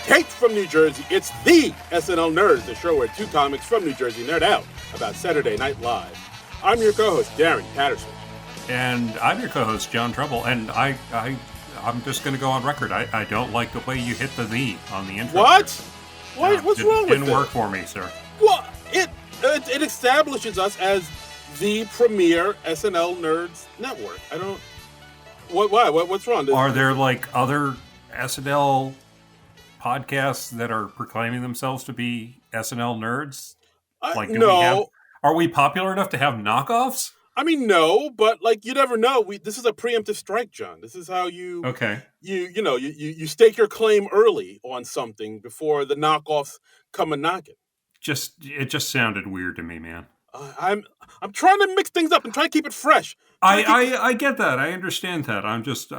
Kate from New Jersey. It's the SNL Nerds, the show where two comics from New Jersey nerd out about Saturday Night Live. I'm your co-host, Darren Patterson. And I'm your co-host, John Trouble. And I'm just going to go on record. I don't like the way you hit the knee on the intro. What? What's wrong with it? Didn't work for me, sir. Well, it establishes us as the premier SNL Nerds network. I don't... Why? What's wrong? Are there, like, other SNL podcasts that are proclaiming themselves to be SNL Nerds? Like, no. Are we popular enough to have knockoffs? I mean, no, but like you never know. This is a preemptive strike, John. This is how you you stake your claim early on something before the knockoffs come a knocking. It just sounded weird to me, man. I'm trying to mix things up and try to keep it fresh. I get that. I understand that. I'm just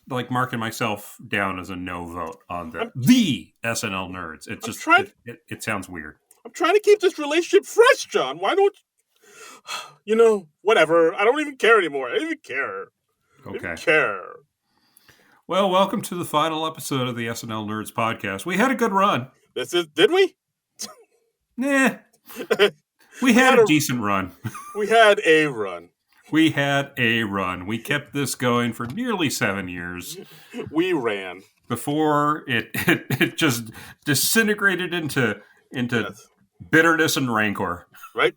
like marking myself down as a no vote on the SNL Nerds. It sounds weird. I'm trying to keep this relationship fresh, John. Why don't whatever. I don't even care anymore. I don't even care. Okay. I don't care. Well, welcome to the final episode of the SNL Nerds podcast. We had a good run. Did we? Nah. We had a decent run. We had a run. We had a run. We kept this going for nearly 7 years. We ran. Before it just disintegrated into yes. bitterness and rancor. Right?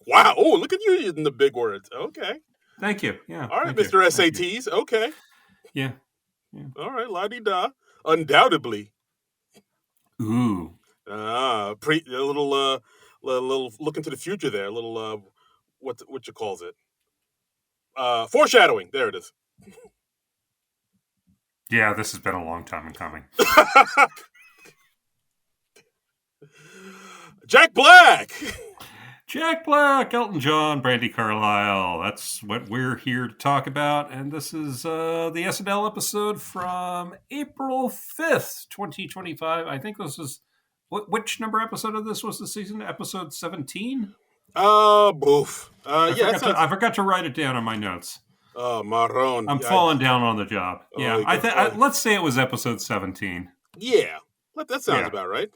Wow. Oh, look at you using the big words. Okay. Thank you. Yeah. All right, Mr. SATs. Okay. Yeah. All right, la-di-da. Undoubtedly. Ooh. A little look into the future there. A little, what you calls it? Foreshadowing. There it is. Yeah, this has been a long time in coming. Jack Black! Jack Black, Elton John, Brandi, Carlile. That's what we're here to talk about. And this is the SNL episode from April 5th, 2025. I think this is... Which number episode of this was the season? Episode 17? Boof. I forgot to write it down on my notes. Marron. I'm falling down on the job. Yeah, let's say it was episode 17. Yeah, that sounds about right.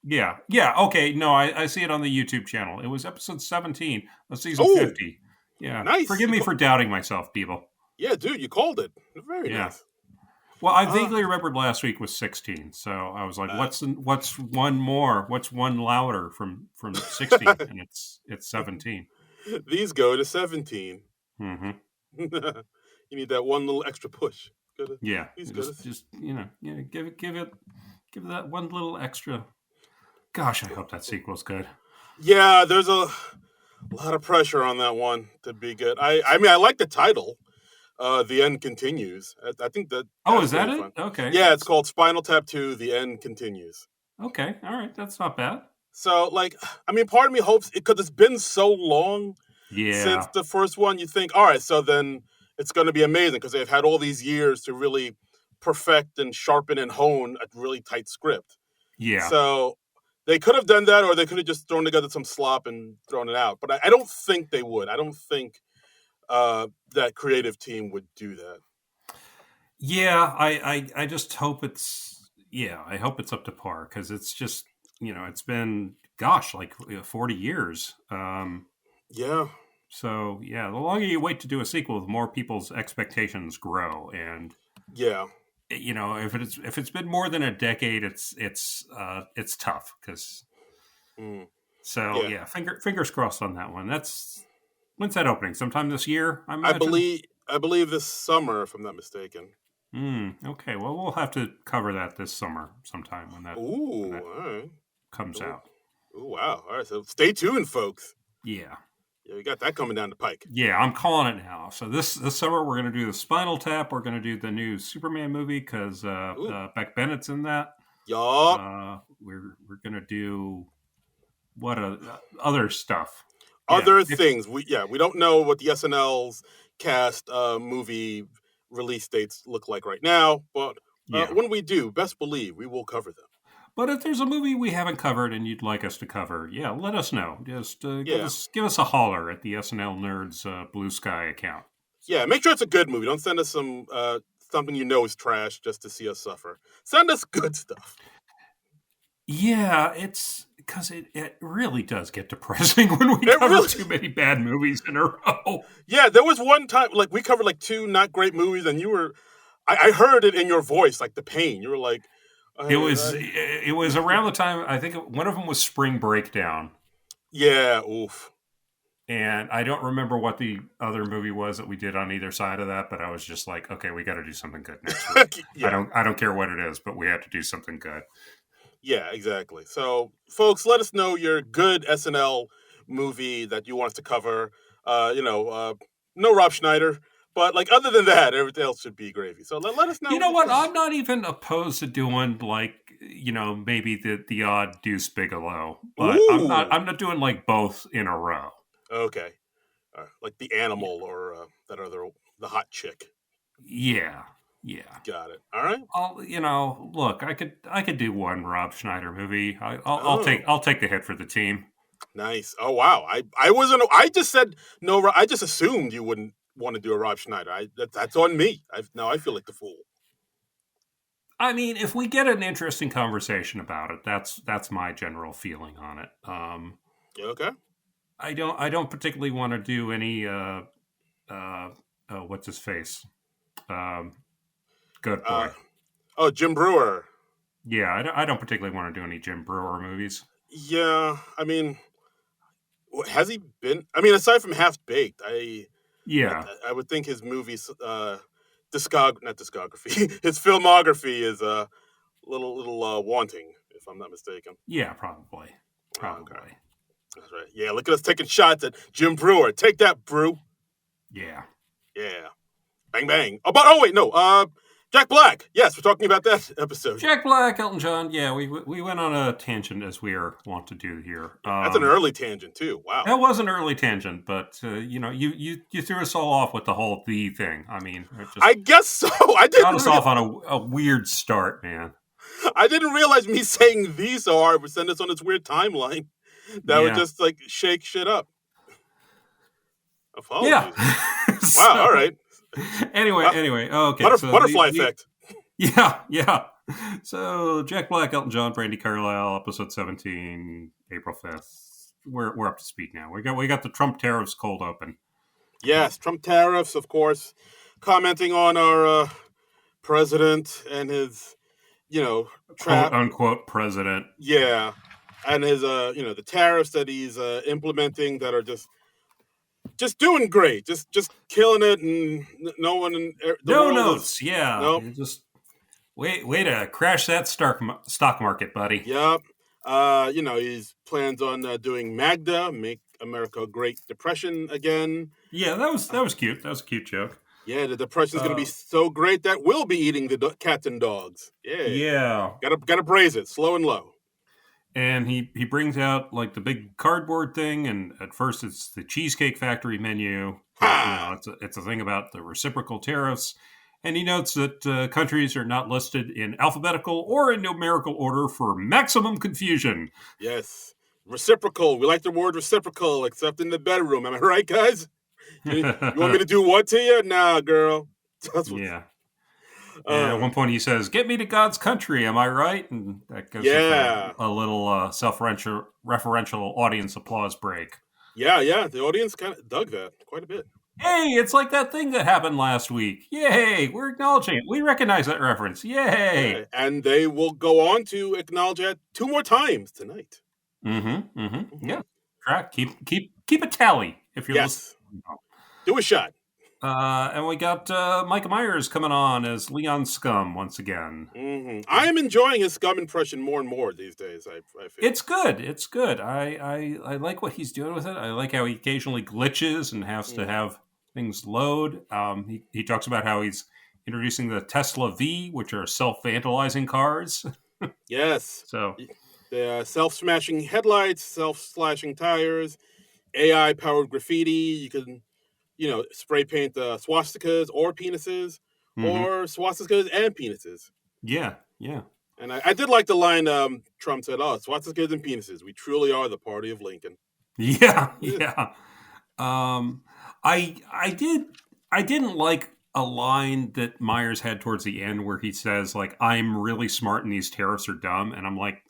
Yeah, okay. No, I see it on the YouTube channel. It was episode 17 of season 50. Yeah, nice. Forgive me for doubting myself, people. Yeah, dude, you called it. Very nice. Well, I vaguely remembered last week was 16, so I was like, what's one more? What's one louder from 16? And it's 17. These go to 17. Mm-hmm. You need that one little extra push. Yeah, just give it that one little extra. Gosh, I hope that sequel's good. Yeah, there's a lot of pressure on that one to be good. I mean, I like the title. The End Continues. I think that... Oh, is that it? Fun. Okay. Yeah, it's called Spinal Tap 2, The End Continues. Okay, all right. That's not bad. So, part of me hopes... Because it's been so long since the first one, you think, all right, so then it's going to be amazing because they've had all these years to really perfect and sharpen and hone a really tight script. Yeah. So they could have done that, or they could have just thrown together some slop and thrown it out. But I don't think they would. I don't think... that creative team would do that. Yeah, I just hope I hope it's up to par because it's just, it's been, like 40 years. Yeah. So, the longer you wait to do a sequel, the more people's expectations grow. And, if it's been more than a decade, it's tough because, fingers crossed on that one. When's that opening? Sometime this year, I imagine? I believe this summer, if I'm not mistaken. Okay, well, we'll have to cover that this summer sometime when that, all right. comes out. Oh, wow. All right, so stay tuned, folks. Yeah. Yeah, we got that coming down the pike. Yeah, I'm calling it now. So this summer, we're going to do the Spinal Tap. We're going to do the new Superman movie because Beck Bennett's in that. Yup. We're going to do other stuff. Other things. We don't know what the SNL's cast movie release dates look like right now, but when we do, best believe we will cover them. But if there's a movie we haven't covered and you'd like us to cover, let us know. Just give us a holler at the SNL Nerds Blue Sky account. Yeah, make sure it's a good movie. Don't send us something is trash just to see us suffer. Send us good stuff. Yeah, it's because it really does get depressing when we It cover really, too many bad movies in a row. yeah. There was one time like we covered like two not great movies, and I heard it in your voice, like the pain. You were like, It was around the time I think one of them was Spring Breakdown. yeah, oof. And I don't remember what the other movie was that we did on either side of that, but I was just like, okay, we got to do something good next week. Yeah. I don't care what it is, but we have to do something good. Yeah, exactly. So, folks, let us know your good SNL movie that you want us to cover. No Rob Schneider, but like other than that, everything else should be gravy. So let us You know. know what? I'm not even opposed to doing like maybe the odd Deuce Bigelow, but Ooh, I'm not doing like both in a row. okay. Like the animal or that other the hot chick. Yeah, yeah. Got it. All right. Look, I could do one Rob Schneider movie. Oh, I'll take the hit for the team. nice. Oh wow. I wasn't. I just said no. I just assumed you wouldn't want to do a Rob Schneider. That's on me. Now I feel like the fool. I mean, if we get an interesting conversation about it, that's my general feeling on it. Okay. I don't particularly want to do any what's his face, um, good boy. Oh, Jim Brewer. Yeah, I don't particularly want to do any Jim Brewer movies. Yeah, I mean, has he been? I mean, aside from Half Baked, Yeah, I would think his movies, not discography, his filmography is a little wanting, if I'm not mistaken. yeah, probably, Oh, okay, probably. that's right. Yeah, look at us taking shots at Jim Brewer. Take that, Brew. Yeah. Yeah, bang bang. Oh wait, no. Jack Black. Yes, we're talking about that episode. Jack Black, Elton John. Yeah, we went on a tangent as we are wont to do here. That's an early tangent too. Wow. That was an early tangent, but you threw us all off with the whole "the" thing. I mean, it just I guess so. got us off on a weird start, man. I didn't realize me saying "the" so hard would send us on this weird timeline that would Yeah, just like shake shit up. yeah. Apologies. Wow. All So right. anyway, okay. So Butterfly effect. yeah. So Jack Black, Elton John, Brandi Carlile, episode 17, April 5th. We're up to speed now. We got the Trump tariffs cold open. Yes, Trump tariffs, of course. Commenting on our president and his, Quote trap. unquote president. Yeah, and his, the tariffs that he's implementing that are just doing great, just killing it, and no one in the No world notes. is. Yeah. Nope. You just way to crash that stock market, buddy. Yep. He's plans on doing Magda, Make America Great Depression again. Yeah, that was cute. That was a cute joke. Yeah, the depression is going to be so great that we'll be eating the cats and dogs. Yeah. Gotta braise it, slow and low. And he brings out like the big cardboard thing, and at first it's the Cheesecake Factory menu. But, it's a thing about the reciprocal tariffs. And he notes that countries are not listed in alphabetical or in numerical order for maximum confusion. Yes. Reciprocal. We like the word reciprocal, except in the bedroom. Am I right, guys? You want me to do what to you? Nah, girl. Yeah. And at one point he says, "Get me to God's country, am I right?" And that goes a little self-referential audience applause break. Yeah. The audience kind of dug that quite a bit. Hey, it's like that thing that happened last week. Yay, we're acknowledging it. We recognize that reference. Yay. Yeah, and they will go on to acknowledge that 2 more times tonight. Yeah. Track. Keep a tally if you're listening. Do a shot. And we got Mike Myers coming on as Leon Scum once again. Mm-hmm. I am enjoying his Scum impression more and more these days. I feel it's good. I like what he's doing with it. I like how he occasionally glitches and has to have things load. He talks about how he's introducing the Tesla V, which are self-vandalizing cars. Yes. So the self-smashing headlights, self-slashing tires, AI-powered graffiti. You can, spray paint the swastikas or penises, or swastikas and penises. Yeah. And I did like the line Trump said, "Oh, swastikas and penises. We truly are the party of Lincoln." Yeah. I didn't like a line that Myers had towards the end where he says, like, "I'm really smart and these tariffs are dumb," and I'm like,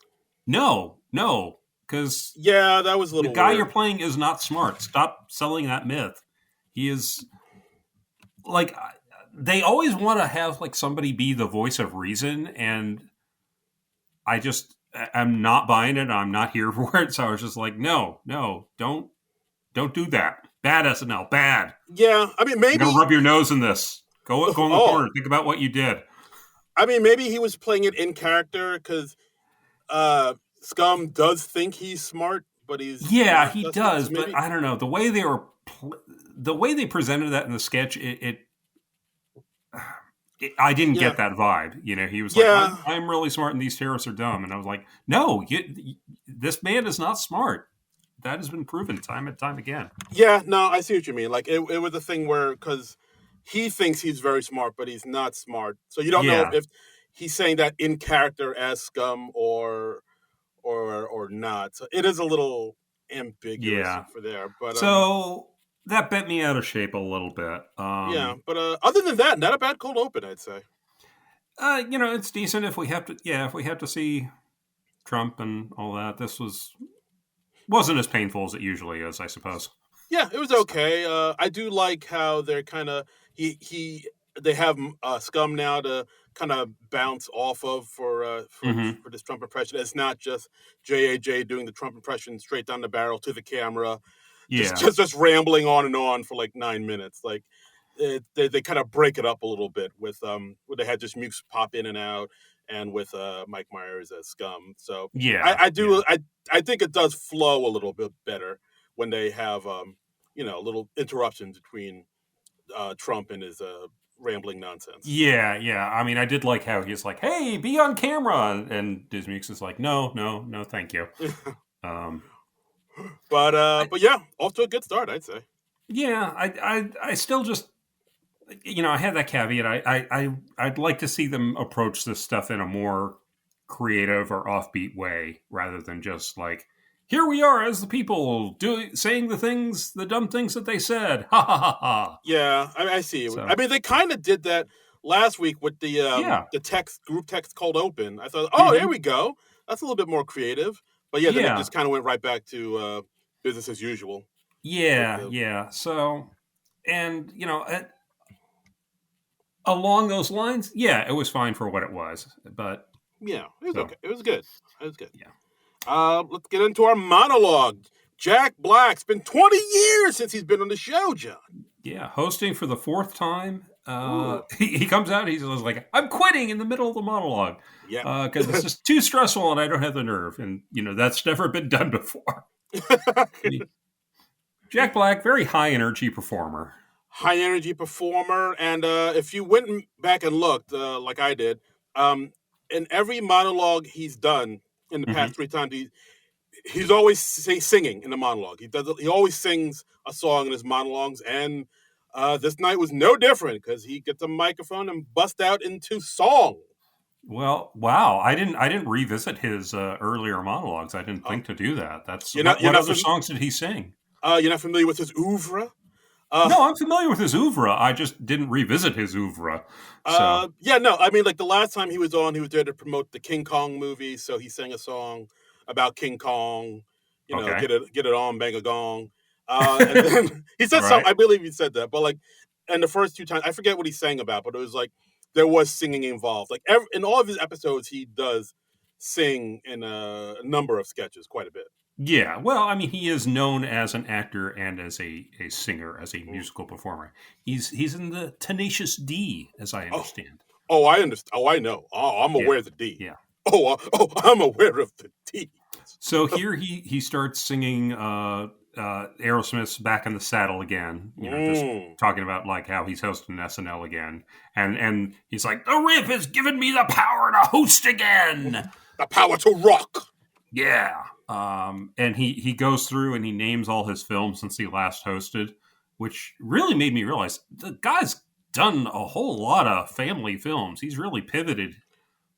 No, because Yeah, that was a the little guy you're weird. playing is not smart. Stop selling that myth. He is like they always want to have like somebody be the voice of reason, and I'm not buying it. I'm not here for it. So I was just like, no, don't do that. Bad SNL, bad. Yeah, I mean, You're gonna maybe. rub your nose in this. Go in the Oh, corner. Think about what you did. I mean, maybe he was playing it in character because Scum does think he's smart, but he's Yeah, not he that smart. So does, but maybe. I don't know the way the way they presented that in the sketch. I didn't Yeah, get that vibe. He was like, yeah, I'm really smart and these terrorists are dumb," and I was like, "No, this man is not smart. That has been proven time and time again." yeah. No, I see what you mean. Like it was a thing where because he thinks he's very smart, but he's not smart. So you don't know Yeah, if he's saying that in character as Scum or not. So it is a little ambiguous yeah. for there. But So that bent me out of shape a little bit. yeah. But other than that, not a bad cold open, I'd say. It's decent if we have to. Yeah, if we have to see Trump and all that, this wasn't as painful as it usually is, I suppose. Yeah, it was So, okay. I do like how they're kind of he they have Scum now to kind of bounce off of mhm. for this Trump impression. It's not just JAJ doing the Trump impression straight down the barrel to the camera, just Yeah, just rambling on and on for like 9 minutes. Like they kind of break it up a little bit with where they had just Mukes pop in and out, and with Mike Myers as Scum. So yeah, yeah, I think it does flow a little bit better when they have little interruptions between Trump and his rambling nonsense. yeah. I mean, I did like how he's like, "Hey, be on camera," and Dismukes is like, "No, no, thank you." Um, I, But yeah, off to a good start, I'd say. yeah, I still just, I had that caveat. I'd like to see them approach this stuff in a more creative or offbeat way rather than just like, "Here we are as the people saying the dumb things that they said." Ha ha ha ha. Yeah, I see. I So mean, they kind of did that last week with yeah, the text group text cold open. I thought, oh, there hmm we go. That's a little bit more creative. But yeah, then it yeah, just kind of went right back to business as usual with yeah, the yeah. So, and along those lines, yeah, it was fine for what it was. But yeah. It was so okay. It was good. It was good. yeah, Let's get into our monologue. Jack Black's been 20 years since he's been on the show, John. yeah, hosting for the fourth time. Ooh. He comes out. He's like, "I'm quitting in the middle of the monologue Yeah. because it's just too stressful and I don't have the nerve." And that's never been done before. I mean, Jack Black, very high energy performer. High energy performer. And if you went back and looked, like I did, um, in every monologue he's done in the Hmm past three times, he's always singing in the monologue. He always sings a song in his monologues. And this night was no different because he gets a microphone and bust out into song. Well, wow, I didn't revisit his earlier monologues. I didn't Oh, think to do that. That's you're not what you're not other fam- songs did he sing? you're not familiar with his oeuvre? Uh, No, I'm familiar with his oeuvre. I just didn't revisit his oeuvre. So yeah, no, I mean, like the last time he was on, he was there to promote the King Kong movie, so he sang a song about King Kong. okay, Get it on, bang a gong. And then he said right. something. I believe he said that, but like, and the first two times, I forget what he sang about, but it was like there was singing involved. Like in all of his episodes, he does sing in a number of sketches, quite a bit. Yeah, well, I mean, he is known as an actor and as a singer, as a Mm. musical performer. He's in the Tenacious D, as I Oh, understand. oh, I understand. Oh, I know. Oh, I'm Yeah, aware of the D. yeah. I'm aware of the D. So here he starts singing Aerosmith's "Back in the Saddle" again. Just Mm. talking about like how he's hosting SNL again, and he's like, "The riff has given me the power to host again." The power to rock. Yeah. And he goes through and he names all his films since he last hosted, which really made me realize the guy's done a whole lot of family films. He's really pivoted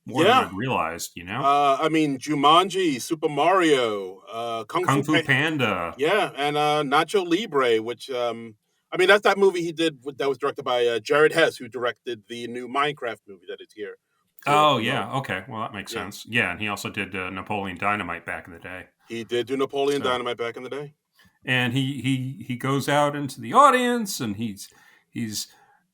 more than Yeah. I'd realized. I mean, Jumanji, Super Mario, Kung Fu Panda. Yeah, and Nacho Libre, which I mean, that's that movie he did that was directed by Jared Hess, who directed the new Minecraft movie that is here to Oh, promote. yeah. Okay. Well, that makes Yeah, sense. Yeah, and he also did Napoleon Dynamite back in the day. he did do Napoleon So, Dynamite back in the day. and he goes out into the audience, and he's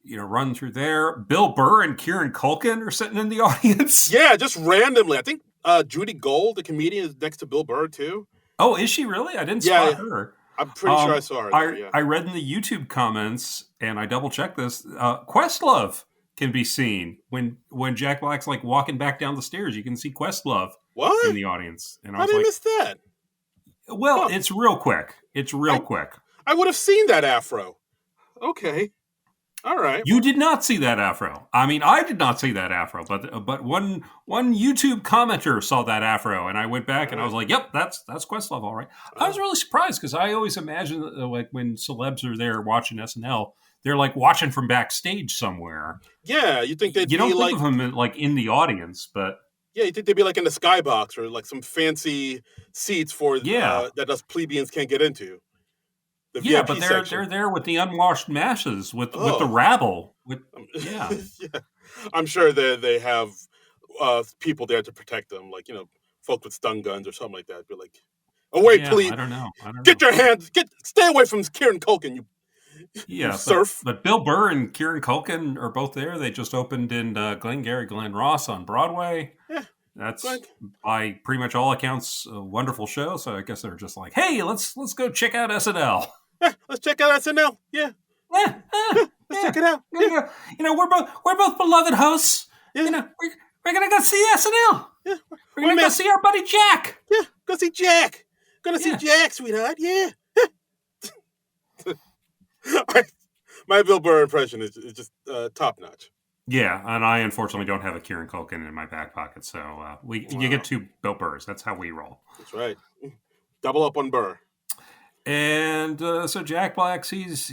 run through there. Bill Burr and Kieran Culkin are sitting in the audience. Yeah, just randomly. I think Judy Gold, the comedian, is next to Bill Burr too. Oh, is she really? I didn't Yeah, spot her. I'm pretty sure I saw her there. Yeah. I read in the YouTube comments, and I double checked this. Questlove can be seen when Jack Black's like walking back down the stairs. You can see Questlove in What? the audience, and I How was did I like, miss that? "Well, Huh. it's real quick. It's real I quick." I would have seen that afro. Okay. All right. You did not see that afro. I mean, I did not see that afro, but one YouTube commenter saw that afro, and I went back and I was like, "Yep, that's Questlove, all right." I was really surprised because I always imagine like when celebs are there watching SNL, they're like watching from backstage somewhere. Yeah, you think they'd You be don't think like of them like in the audience, but yeah, you think they'd be like in the skybox or like some fancy seats for yeah, that us plebeians can't get into. The yeah, VIP but they're section. there with the unwashed masses, with the Oh. rabble, with yeah, Yeah. I'm sure they have people there to protect them, like, folk with stun guns or something like that. Be like, away, yeah. please. I don't know. I don't Get know. your hands, stay away from Kieran Culkin, you Yeah, but surf. Bill Burr and Kieran Culkin are both there. They just opened in Glengarry Glen Ross on Broadway. Yeah, That's like, by pretty much all accounts a wonderful show. So I guess they're just like, hey, let's go check out SNL. yeah, let's check out SNL. Yeah, Yeah, let's yeah. check it out. Yeah, We're both beloved hosts. yeah, We're gonna go see SNL. yeah. We're Well, gonna go man, see our buddy Jack. yeah, go see Jack. Gonna see Yeah, Jack, sweetheart. Yeah. My Bill Burr impression is just top notch. yeah. And I unfortunately don't have a Kieran Culkin in my back pocket, so you get Wow, two Bill Burrs. That's how we roll. that's right. Double up on Burr. And so Jack Black's he's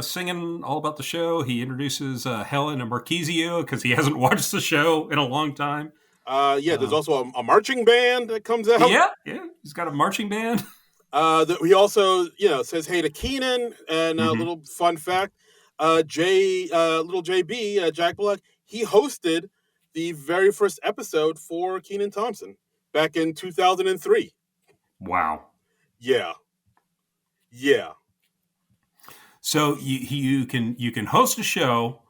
singing all about the show. He introduces Helen and Marquisio because he hasn't watched the show in a long time. Yeah, there's Uh, also a marching band that comes out. yeah, he's got a marching band. He also, says hey to Keenan, and a Mm-hmm. little fun fact: little JB, Jack Black, he hosted the very first episode for Keenan Thompson back in 2003. Wow. Yeah, yeah, So you can host a show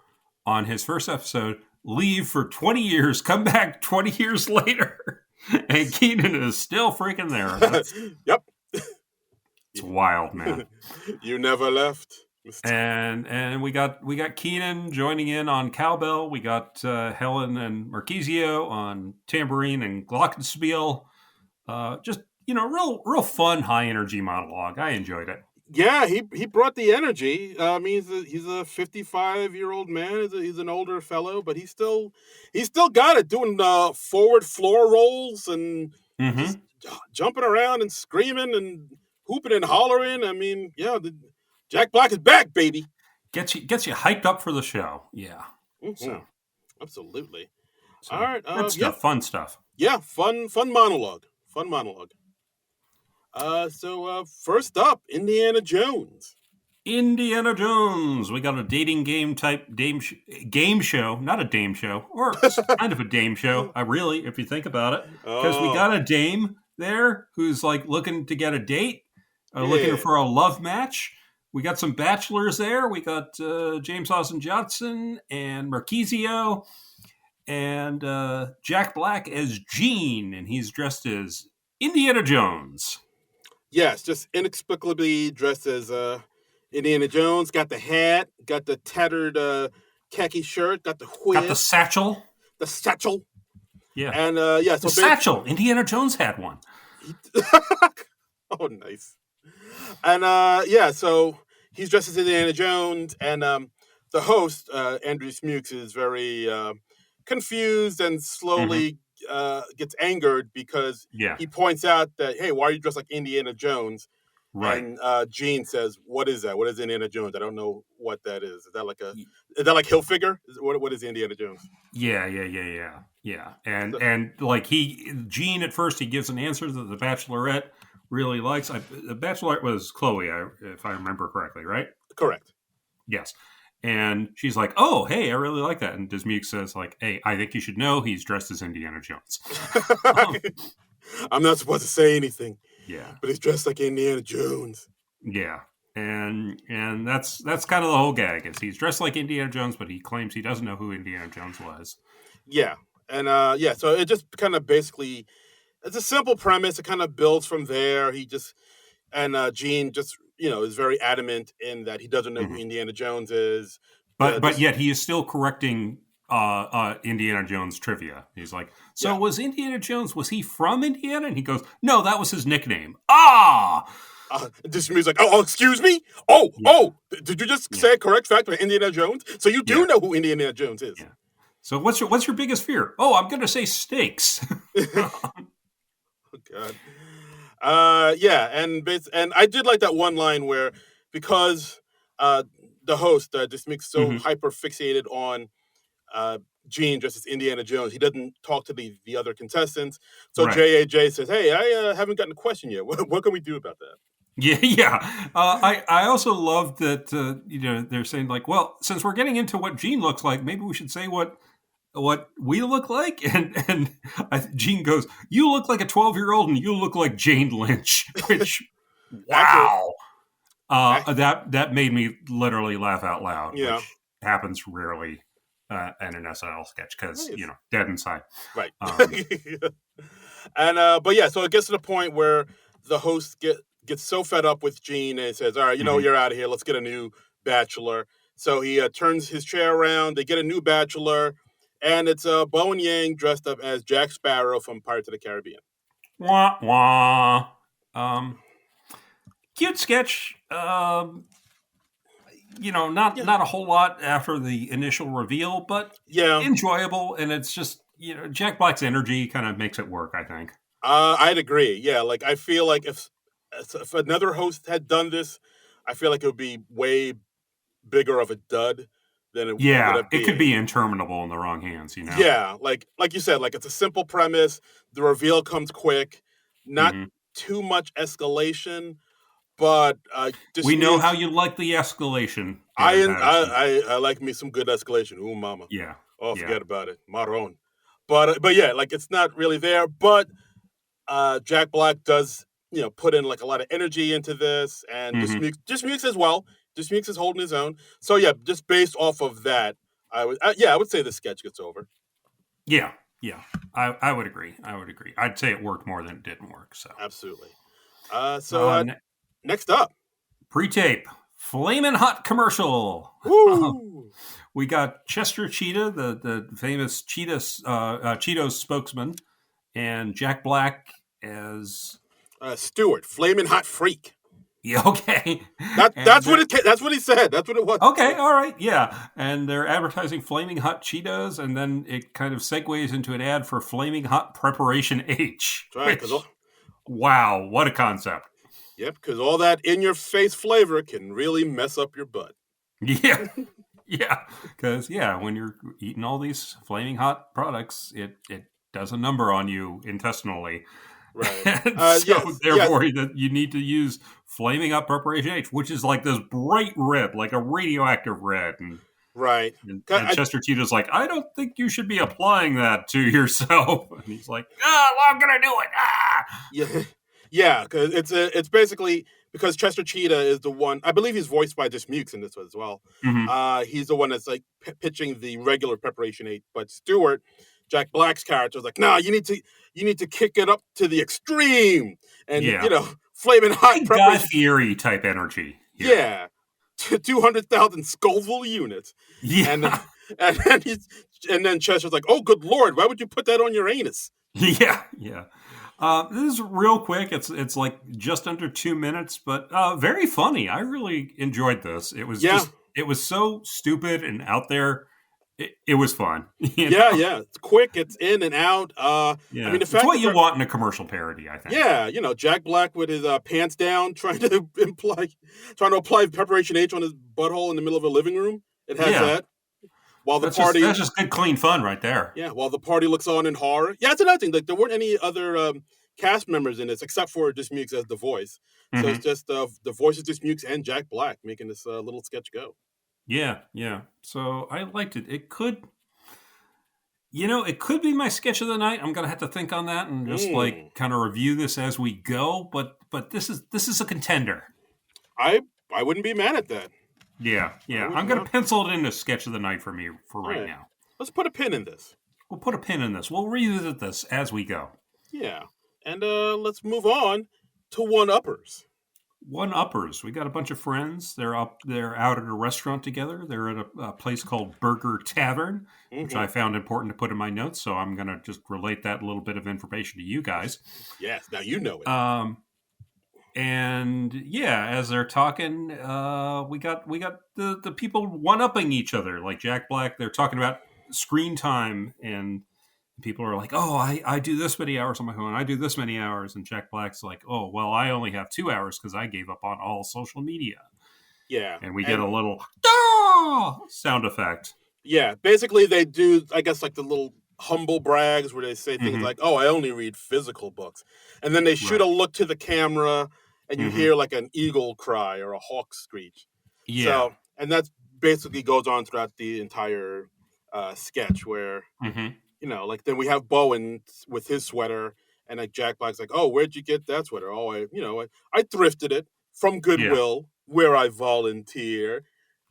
on his first episode, leave for 20 years, come back 20 years later, and Keenan is still freaking there. yep. It's wild, man. You never left. And we got Keenan joining in on cowbell. We got Helen and Marquisio on tambourine and glockenspiel. Just real fun, high energy monologue. I enjoyed it. Yeah, he brought the energy. He's a 55-year-old man. He's an older fellow, but he's still got it, doing forward floor rolls and Mm-hmm. just jumping around and screaming and hooping and hollering. I mean, yeah, Jack Black is back, baby. Gets you hyped up for the show. Yeah. Mm-hmm. Absolutely. So All right. good Yeah, stuff. Fun stuff. yeah. Fun monologue. Fun monologue. First up, Indiana Jones. Indiana Jones. We got a dating game type game show, not a dame show, or kind of a dame show. Really, if you think about it, because we got a dame there who's like looking to get a date, looking Yeah. for a love match. We got some bachelors there. We got James Austin Johnson and Marquisio, and Jack Black as Gene, and he's dressed as Indiana Jones. Yes, just inexplicably dressed as Indiana Jones. Got the hat, got the tattered khaki shirt, got the whip, Got the satchel. the satchel, Yeah. and The satchel. Indiana Jones had one. Oh, nice. And so he's dressed as Indiana Jones, and the host, Andrew Smukes, is very confused and slowly gets angered because Yeah. he points out that, hey, why are you dressed like Indiana Jones? Right. And Gene says, "What is that? What is Indiana Jones? I don't know what that is. Is that like Hilfiger? What is Indiana Jones?" Yeah. And like Gene at first he gives an answer that the Bachelorette really likes. The Bachelorette was Chloe, if I remember correctly, right? Correct. Yes. And she's like, "Oh, hey, I really like that." And Dismuke says, "Like, hey, I think you should know he's dressed as Indiana Jones." um, I'm not supposed to say anything, yeah, but he's dressed like Indiana Jones. yeah, and that's kind of the whole gag. Is he's dressed like Indiana Jones, but he claims he doesn't know who Indiana Jones was. Yeah, and yeah, so it just kind of basically it's a simple premise. It kind of builds from there. He just and Gene just is very adamant in that he doesn't know who Mhm. Indiana Jones is. But This yet he is still correcting Indiana Jones trivia. He's like, "So yeah. was Indiana Jones? Was he from Indiana?" And he goes, "No, that was his nickname." Ah, This means like, oh, excuse me. Oh, yeah, oh, did you just yeah, say a correct fact about Indiana Jones? So you yeah, do know who Indiana Jones is? yeah. So what's your biggest fear? Oh, I'm going to say snakes. Oh God. Yeah, and I did like that one line where because uh the host just makes so hmm hyper fixated on uh Gene just as Indiana Jones, he doesn't talk to the other contestants. So Right. JAJ says, "Hey, I haven't gotten a question yet. What can we do about that?" Yeah, yeah. I also love that they're saying like, well, since we're getting into what Gene looks like, maybe we should say what we look like. And Gene goes, "You look like a 12-year-old, and you look like Jane Lynch." Which, Accurate. wow, Ac- that made me literally laugh out loud, yeah. which happens rarely in an SNL sketch because Nice. dead inside. Right. Um, And but yeah, so it gets to the point where the host gets so fed up with Gene and says, "All right, mhm. you're out of here. Let's get a new bachelor." So he turns his chair around. They get a new bachelor, and it's Bowen Yang dressed up as Jack Sparrow from Pirates of the Caribbean. Wah wah. Um, Cute sketch. Not Yeah, not a whole lot after the initial reveal, but yeah. enjoyable. And it's just Jack Black's energy kind of makes it work, I think. I'd agree. Yeah, like I feel like if another host had done this, I feel like it would be way bigger of a dud than it ended Yeah, up it could being. be interminable in the wrong hands. Yeah, like you said, like it's a simple premise. The reveal comes quick, not hmm too much escalation, but We know how Dismukes. you like the escalation, Dan Patterson. I like me some good escalation. Ooh, mama. Yeah, Oh, yeah. forget about it, Maron. But yeah, like it's not really there. But Jack Black does put in like a lot of energy into this, and hmm Dismukes as well. Dismukes is holding his own. So yeah, just based off of that, I would say the sketch gets over. Yeah, yeah. I would agree. I would agree. I'd say it worked more than it didn't work. So, Absolutely. uh, ne- Next up. pre-tape, flaming hot commercial. Woo! We got Chester Cheetah, the famous Cheetos spokesman, and Jack Black as Stewart, flaming hot freak. yeah, okay, and That's what they're that's what he said. That's what it was. okay, all right, yeah, and they're advertising flaming hot Cheetos, and then it kind of segues into an ad for flaming hot preparation H, That's right, which wow, what a concept. because all that in your face flavor can really mess up your butt. Yeah, yeah, because when you're eating all these flaming hot products, it does a number on you intestinally. Right. And so Yes. therefore that you need to use flaming up preparation H, which is like this bright red, like a radioactive red. And, Right. and, 'Cause and Chester Cheetah's like, I don't think you should be applying that to yourself. And he's like, oh, well, I'm gonna do it. Ah! Yeah, yeah, because it's basically because Chester Cheetah is the one. I believe he's voiced by Dismukes in this one as well. Mm-hmm. He's the one that's like pitching the regular preparation eight, but Stewart, Jack Black's character, is like, nah, you need to kick it up to the extreme, and Yeah. flaming hot Big Guy preparation. Fieri type energy here. Yeah, 200,000 Scoville units, and Yeah. and then and then Chester's like, oh, good lord, why would you put that on your anus? Yeah. Yeah. This is real quick. It's like just under 2 minutes, but very funny. I really enjoyed this. Yeah, It was so stupid and out there. It was fun. yeah, yeah. It's quick. It's in and out. I mean, Yeah, the it's fact what that you want in a commercial parody. I think. yeah, Jack Black with his pants down, trying to apply preparation H on his butthole in the middle of a living room. It has Yeah, that. While the that's party, just good, clean fun right there. yeah, while the party looks on in horror. Yeah, it's another thing. Like there weren't any other cast members in this except for Dismukes as the voice. So it's hmm just the voice of Dismukes and Jack Black making this little sketch go. Yeah, yeah. So I liked it. It could be my sketch of the night. I'm gonna have to think on that and just like Mm. kind of review this as we go. But this is a contender. I I wouldn't be mad at that. Yeah, I yeah. would I'm gonna not. pencil it in as sketch of the night for me for All right right. now. Let's put a pin in this. We'll put a pin in this. We'll revisit this as we go. Yeah. And let's move on to one uppers. One uppers. We got a bunch of friends. They're out at a restaurant together. They're at a place called Burger Tavern, which Mm-hmm. I found important to put in my notes. So I'm gonna just relate that little bit of information to you guys. Yes. Now you know it. And yeah, as they're talking, we got the people one upping each other. Like Jack Black, they're talking about screen time, and people are like, "Oh, I do this many hours on my phone. I do this many hours," and Jack Black's like, "Oh, well, I only have 2 hours because I gave up on all social media." Yeah. And we get And a little "Ah!" sound effect. yeah, basically they do, I guess, like the little humble brags where they say things Mm-hmm. like, "Oh, I only read physical books," and then they shoot Right. a look to the camera, and you Mm-hmm. hear like an eagle cry or a hawk screech. Yeah. So, and that's basically goes on throughout the entire sketch, where Mm-hmm. like then we have Bowen with his sweater, and like Jack Black's like, "Oh, where'd you get that sweater?" "Oh, I thrifted it from Yeah. Goodwill, where I volunteer."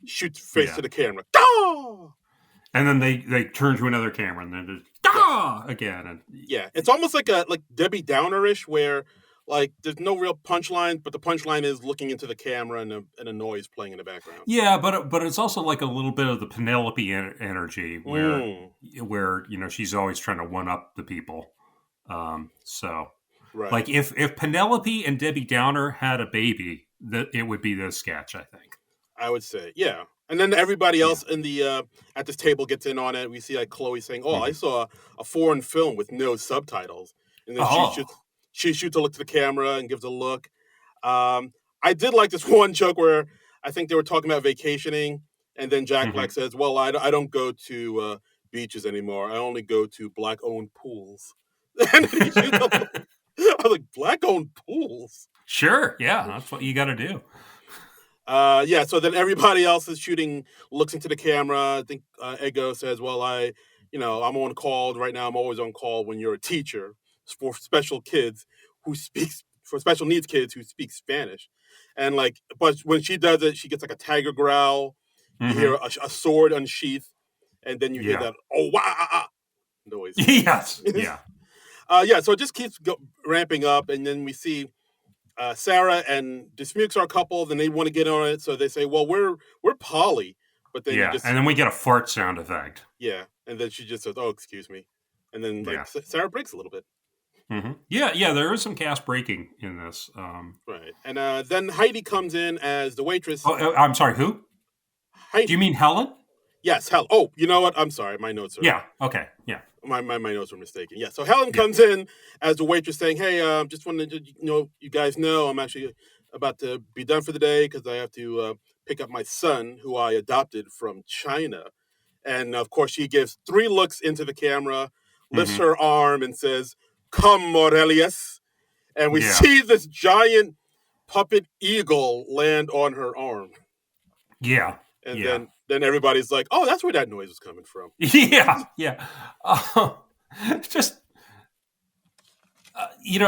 Shoot face Yeah. to the camera. Gah! And then they turn to another camera and then just Yes. again. And Yeah, it's almost like a like Debbie Downer-ish, where like there's no real punchline, but the punchline is looking into the camera and a noise playing in the background. yeah, but it's also like a little bit of the Penelope energy Mm, where she's always trying to one up the people. So right. like if Penelope and Debbie Downer had a baby, that it would be this sketch, I think. I would say, yeah. And then everybody Yeah. else in the at this table gets in on it. We see like Chloe saying, "Oh, I Hmm. saw a foreign film with no subtitles," and then Oh. she shoots a look to the camera and gives a look. Um, I did like this one joke where I think they were talking about vacationing, and then Jack Hmm. Black says, "Well, I don't go to beaches anymore. I only go to black-owned pools." And then he shoots a look. I was like, "Black-owned pools." Sure. Yeah, that's what you got to do. Yeah, so then everybody else is shooting, looks into the camera. I think Ego says, "Well, I'm on call right now. I'm always on call when you're a teacher for special kids for special needs kids who speak Spanish." And like, but when she does it, she gets like a tiger growl. You hear Hmm. a sword unsheath, and then you hear Yeah. that "oh wow" noise. Yes. Yeah. Yeah, so it just keeps ramping up, and then we see Sarah and Dismukes are a couple, then they want to get on it, so they say, "Well, we're poly," but then you Yeah. And just then we get a fart sound effect. yeah, and then she just says, "Oh, excuse me," and then like Yeah. Sarah breaks a little bit, Yeah. Yeah. There is some cast breaking in this. right? And then Heidi comes in as the waitress. I'm sorry. Who? Do you Heidi, mean Helen? yes, hell. Oh, you know what? I'm sorry, my notes are Yeah. Okay. Yeah. my notes were mistaken. Yeah, so Helen Yeah. comes in as the waitress, saying, "Hey, just wanted to you guys know I'm actually about to be done for the day because I have to pick up my son who I adopted from China." And of course, she gives three looks into the camera, lifts Hmm. her arm, and says, "Come, Morelius." And we Yeah. see this giant puppet eagle land on her arm. Yeah. And Yeah. then everybody's like, "Oh, that's where that noise was coming from." Yeah. Yeah. Uh, just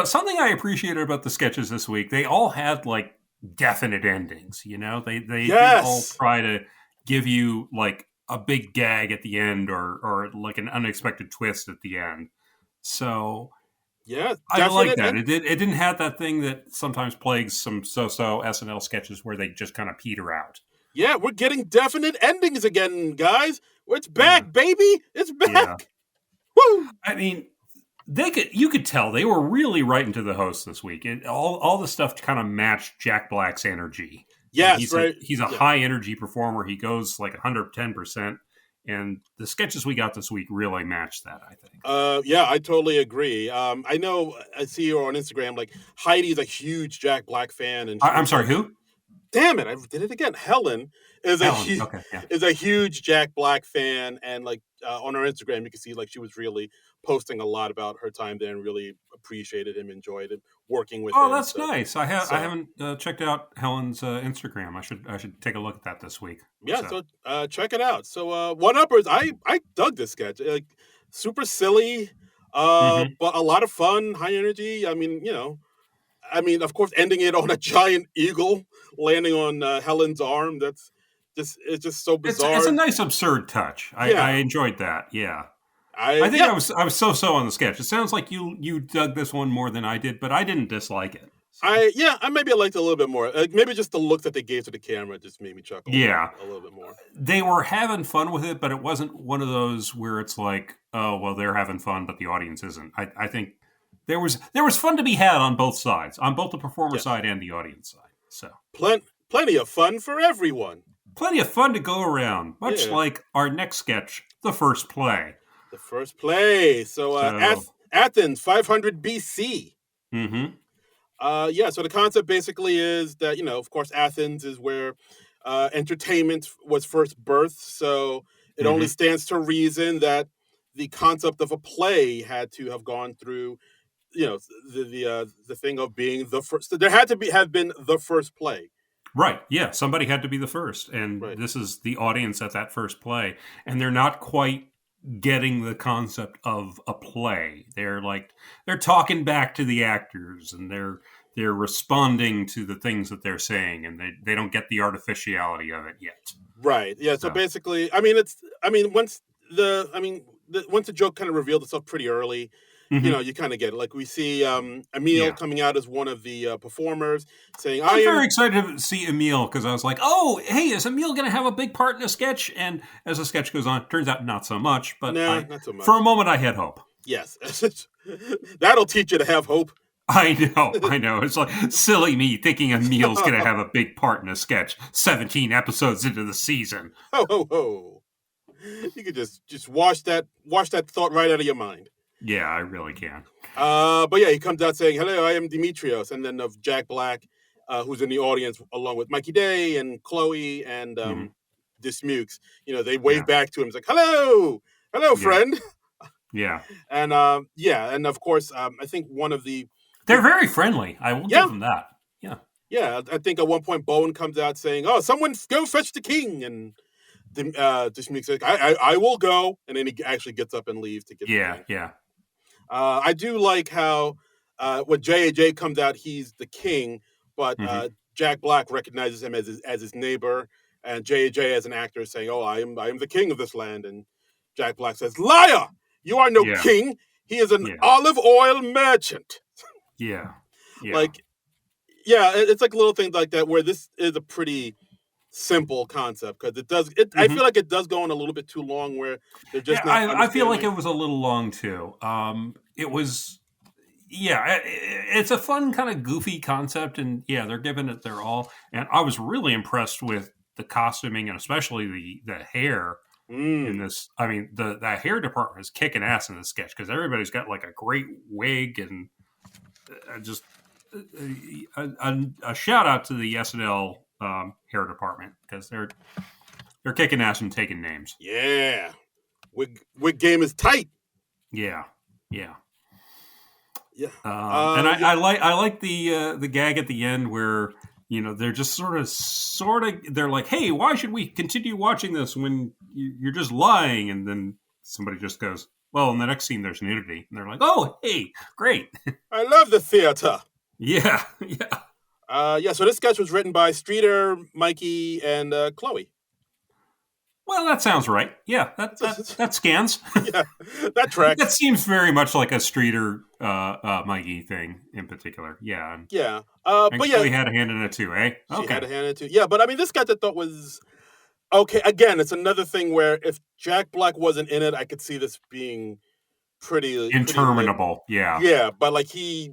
something I appreciated about the sketches this week. They all had like definite endings. They didn't all Yes. try to give you like a big gag at the end or like an unexpected twist at the end. So Yeah, I like definite. that. It didn't have that thing that sometimes plagues some so SNL sketches where they just kind of peter out. Yeah, we're getting definite endings again, guys. It's Yeah. back, baby. It's Yeah. back. Woo! I mean, you could tell they were really writing to the host this week. All the stuff kind of matched Jack Black's energy. Yes, right. He's a Yeah. high energy performer. He goes like 110%, and the sketches we got this week really matched that, I think. Yeah, I totally agree. I know I see her on Instagram. Like Heidi's a huge Jack Black fan, and she I'm was sorry, like, who? "Damn it, I did it again." Helen is Helen. Okay, yeah. is a huge Jack Black fan, and like on her Instagram, you can see like she was really posting a lot about her time there and really appreciated him, enjoyed it, working with Oh, him. that's nice. I So haven't checked out Helen's Instagram. I should take a look at that this week. yeah, So so check it out. So One Uppers, I dug this sketch. Like super silly, hmm but a lot of fun, high energy. Of course, ending it on a giant eagle landing on Helen's arm. It's just so it's a bizarre. nice absurd touch. I Yeah, enjoyed that. Yeah. I I think yeah I was so on the sketch. It sounds like you dug this one more than I did, but I didn't dislike it. So I maybe liked it a little bit more. Like maybe just the look that they gave to the camera just made me chuckle yeah, a little bit more. they were having fun with it, but it wasn't one of those where it's like, oh well, they're having fun, but the audience isn't. I think there was fun to be had on both sides, on both the performer Yes, side and the audience side. So plenty of fun for everyone. plenty of fun to go around, much Yeah, like our next sketch, the first play. the first play. So So, Athens, 500 BC. mm-hmm, Yeah, so the concept basically is that, of course, Athens is where entertainment was first birthed. So it only mm-hmm. stands to reason that the concept of a play had to have gone through, the thing of being the first. There had to have been the first play, Right. Yeah. Somebody had to be the first. And right? this is the audience at that first play. And they're not quite getting the concept of a play. They're talking back to the actors and they're responding to the things that they're saying and they don't get the artificiality of it yet. Right. Yeah. So So basically, I mean, it's. I mean, once the joke kind of revealed itself pretty early, mhm. you kind of get it. Like we see Emil Yeah. coming out as one of the performers, saying, I "I was very am." excited to see Emil because I was like, oh, hey, is Emil going to have a big part in a sketch? And as the sketch goes on, turns out not so much. But Nah, not so for a much. moment, I had hope. Yes, that'll teach you to have hope. I know. It's like silly me thinking Emil's going to have a big part in a sketch 17 episodes into the season. Ho ho ho! You could just wash that thought right out of your mind. Yeah, I really can. But yeah, he comes out saying, "Hello, I am Demetrios," and then of Jack Black, who's in the audience along with Mikey Day and Chloe and hmm Dismukes. They wave Yeah, back to him. It's like, "Hello, hello, yeah, friend." yeah. And yeah, and of course, I think one of They're the very friendly. I will give yeah, them that. Yeah, yeah, I think at one point Bowen comes out saying, "Oh, someone go fetch the king," and Dismukes like, I will go," and then he actually gets up and leaves to get the yeah, king. yeah, I do like how when J comes out, he's the king, but hmm Jack Black recognizes him as his neighbor, and J as an actor is saying, "Oh, I am the king of this land," and Jack Black says, "Liar! You are no yeah, king. He is an yeah, olive oil merchant." yeah, yeah. Like, yeah, it's like little things like that where this is a pretty simple concept because it does. I hmm feel like it does go on a little bit too long where they're Yeah, just not I feel like understanding. it was a little long too. It was. Yeah, it's a fun kind of goofy concept, and yeah, they're giving it their all. And I was really impressed with the costuming and especially the hair in Mm, this. I mean, the hair department is kicking ass in this sketch because everybody's got like a great wig and just a shout out to the SNL hair department because they're kicking ass and taking names. yeah, wig game is tight. Yeah, yeah. Yeah. And Yeah. I like the gag at the end where they're just sort of they're like, hey, why should we continue watching this when you're just lying? And then somebody just goes, well, in the next scene there's nudity, and they're like, oh, hey, great, I love the theater. yeah, yeah. Yeah. So this sketch was written by Streeter, Mikey, and Chloe. Well, that sounds right. Yeah, that scans. Yeah, that That tracks. seems very much like a Streeter Mikey thing in particular. Yeah, Yeah. and But yeah, Chloe had a hand in it too, eh? she had Okay. a hand in it too. Yeah, but I mean, this sketch I thought was okay. Again, it's another thing where if Jack Black wasn't in it, I could see this being pretty lit. Interminable. Yeah. Yeah, but like he's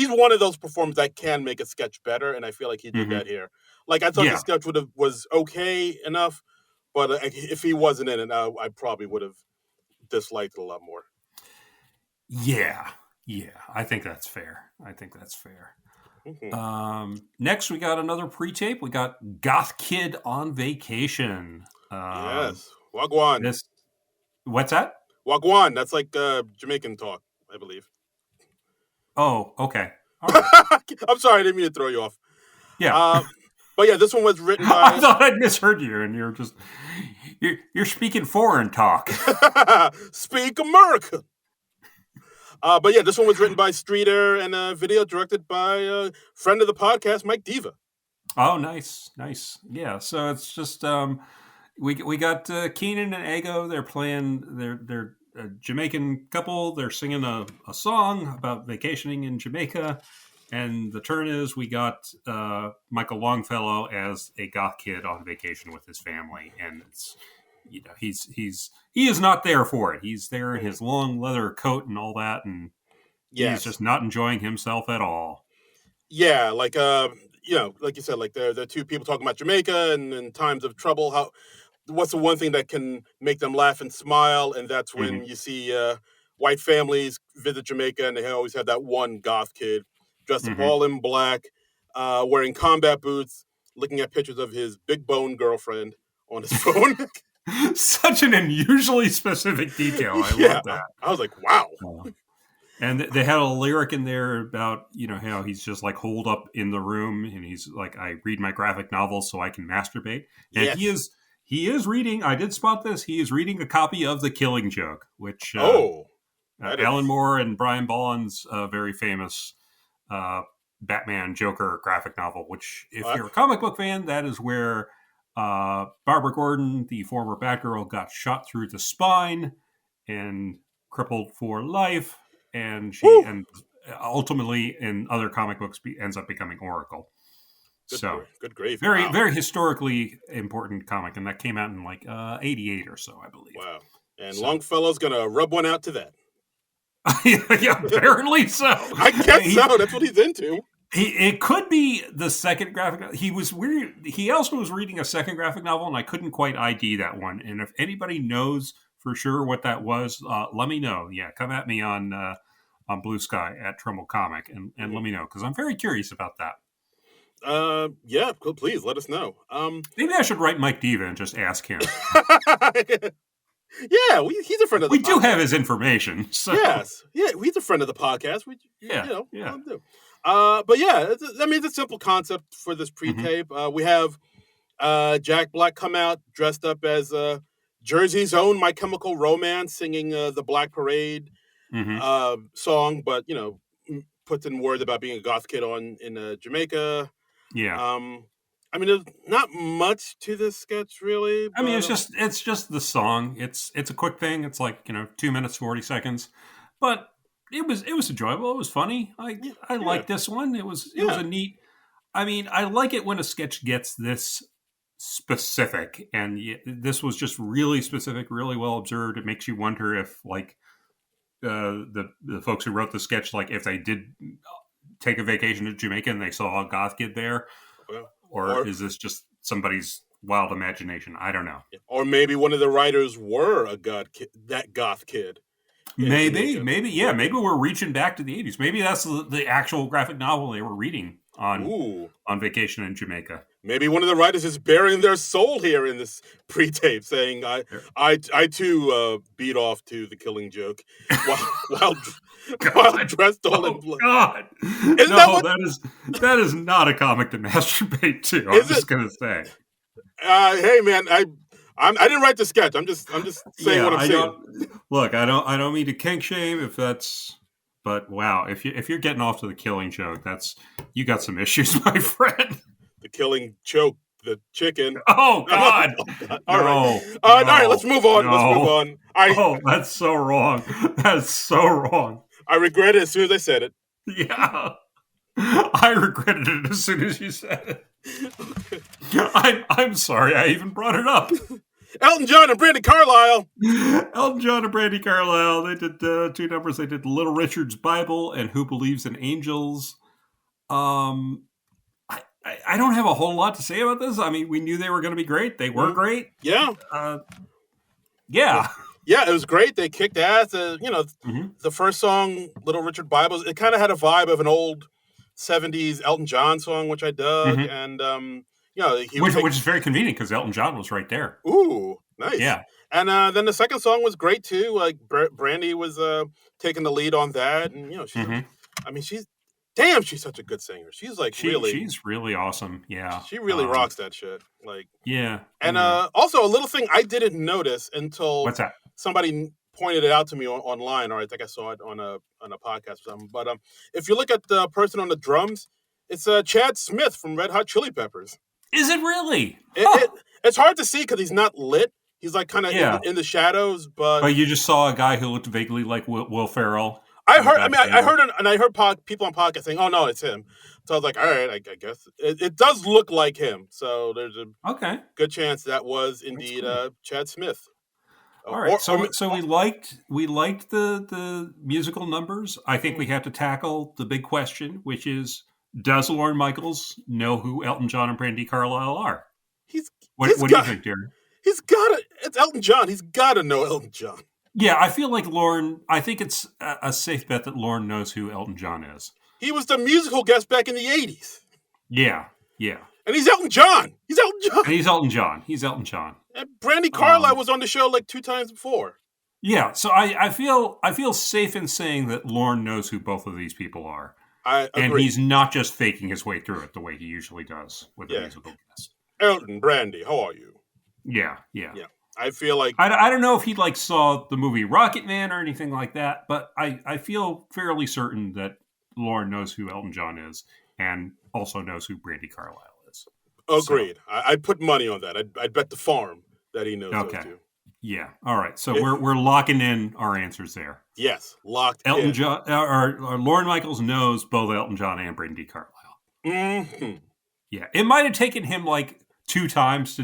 one of those performers that can make a sketch better, and I feel like he did hmm that here. Like I thought the Yeah. sketch was okay enough, but if he wasn't in it, I probably would have disliked it a lot more. Yeah. Yeah. I think that's fair. I think that's fair. Hmm. Next, we got another pre-tape. We got Goth Kid on Vacation. Yes, Wagwan. This What's that? Wagwan. That's like Jamaican talk, I believe. Oh, okay. All right. I'm sorry, I didn't mean to throw you off. Yeah. Uh, but yeah, this one was written I by thought I'd misheard you, and you're speaking foreign talk. Speak America. But yeah, this one was written by Streeter and a video directed by a friend of the podcast, Mike Diva. Oh, nice. Yeah. So it's just we got Keenan and Ego. They're playing. They're a Jamaican couple. They're singing a song about vacationing in Jamaica. And the turn is we got Michael Longfellow as a goth kid on vacation with his family, and it's he is not there for it. He's there in his long leather coat and all that, and he's Yes. just not enjoying himself at all. Yeah, like like you said, like they're two people talking about Jamaica and in times of trouble. What's the one thing that can make them laugh and smile? And that's when Mm-hmm. you see white families visit Jamaica, and they always have that one goth kid dressed up Mm-hmm. all in black, wearing combat boots, looking at pictures of his big bone girlfriend on his phone. Such an unusually specific detail. I Yeah, love that. I was like, wow. And they had a lyric in there about how he's just like holed up in the room, and he's like, I read my graphic novels so I can masturbate. And Yes. he is reading. I did spot this. He is reading a copy of The Killing Joke, which That Alan is Moore and Brian Bolland's very famous Batman Joker graphic novel. Which, if you're a comic book fan, that is where Barbara Gordon, the former Batgirl, got shot through the spine and crippled for life, and and ultimately in other comic books ends up becoming Oracle. good grave. Very very historically important comic, and that came out in like 88 or so, I believe. Wow. And Longfellow's gonna rub one out to that. Yeah, apparently so. I guess so. That's what he's into. It could be the second graphic novel. He was weird. He also was reading a second graphic novel, and I couldn't quite ID that one. And if anybody knows for sure what that was, let me know. Yeah, come at me on Blue Sky at Trumbull Comic, and let me know, because I'm very curious about that. Yeah, please let us know. Maybe I should write Mike Diva and just ask him. Yeah, he's a friend of the podcast. We do have his information. So. Yes. Yeah, he's a friend of the podcast. Yeah. But yeah, it's a simple concept for this pre-tape. We have Jack Black come out dressed up as Jersey's own My Chemical Romance, singing the Black Parade song, but puts in words about being a goth kid in Jamaica. Yeah. There's not much to this sketch, really. But, it's just the song. It's a quick thing. It's like 2 minutes 40 seconds, but it was enjoyable. It was funny. I like this one. It was a neat. I like it when a sketch gets this specific, and this was just really specific, really well observed. It makes you wonder if the folks who wrote the sketch, like if they did take a vacation to Jamaica and they saw a goth kid there. Or is this just somebody's wild imagination? I don't know. Or maybe one of the writers were that goth kid. Maybe. Yeah, maybe we're reaching back to the 80s. Maybe that's the actual graphic novel they were reading on vacation in Jamaica. Maybe one of the writers is burying their soul here in this pre-tape, saying, I too beat off to The Killing Joke while dressed all in blood. God. That is not a comic to masturbate to. I'm just going to say. Hey, man, I didn't write the sketch. I'm just saying what I'm saying. Look, I don't mean to kink shame if that's, but wow, if you're getting off to The Killing Joke, you got some issues, my friend. The Killing Joke, the chicken. Oh God! All right, let's move on. Let's move on. That's so wrong. That's so wrong. I regret it as soon as I said it. Yeah, I regretted it as soon as you said it. I'm sorry I even brought it up. Elton John and Brandi Carlile. Elton John and Brandi Carlile. They did two numbers. They did Little Richard's Bible and Who Believes in Angels. I don't have a whole lot to say about this. We knew they were going to be great. They were great. Yeah. Yeah. Yeah, it was great. They kicked ass. The first song, Little Richard Bible, it kind of had a vibe of an old 70s Elton John song, which I dug. And, which is very convenient because Elton John was right there. Ooh, nice. Yeah. And then the second song was great too. Like Brandi was taking the lead on that, and Mm-hmm. I mean, she's such a good singer. She's like really, She's really awesome. Yeah. she really rocks that shit. Like, Yeah. and Yeah. also a little thing I didn't notice until What's that? somebody pointed it out to me online, or I think I saw it on a podcast or something. But if you look at the person on the drums, it's Chad Smith from Red Hot Chili Peppers. Is it really? It's hard to see because he's not lit. He's like kind of Yeah. in the shadows, but you just saw a guy who looked vaguely like Will Ferrell. I heard. I mean, I heard, and I heard people on podcasts saying, "Oh no, it's him." So I was like, "All right, I guess it does look like him." So there's a good chance that was indeed Chad Smith. All right, so we liked the musical numbers. I think we have to tackle the big question, which is: does Lorne Michaels know who Elton John and Brandi Carlile are? What do you think, Darren? He's got to. It's Elton John. He's got to know Elton John. Yeah, I feel like Lorne. I think it's a safe bet that Lorne knows who Elton John is. He was the musical guest back in the 80s. Yeah. And he's Elton John. He's Elton John. And Brandi Carlile was on the show like 2 times before. Yeah, so I feel safe in saying that Lorne knows who both of these people are. I agree. And he's not just faking his way through it the way he usually does with a musical guest. Elton, Brandi, how are you? Yeah. I feel like I don't know if he saw the movie Rocket Man or anything like that, but I feel fairly certain that Lorne knows who Elton John is and also knows who Brandi Carlile is. Agreed. So, I'd put money on that. I'd bet the farm that he knows those two. Yeah. All right. So we're locking in our answers there. Yes, locked Elton in. John or Lorne Michaels knows both Elton John and Brandi Carlile. Mm-hmm. Yeah. It might have taken him 2 times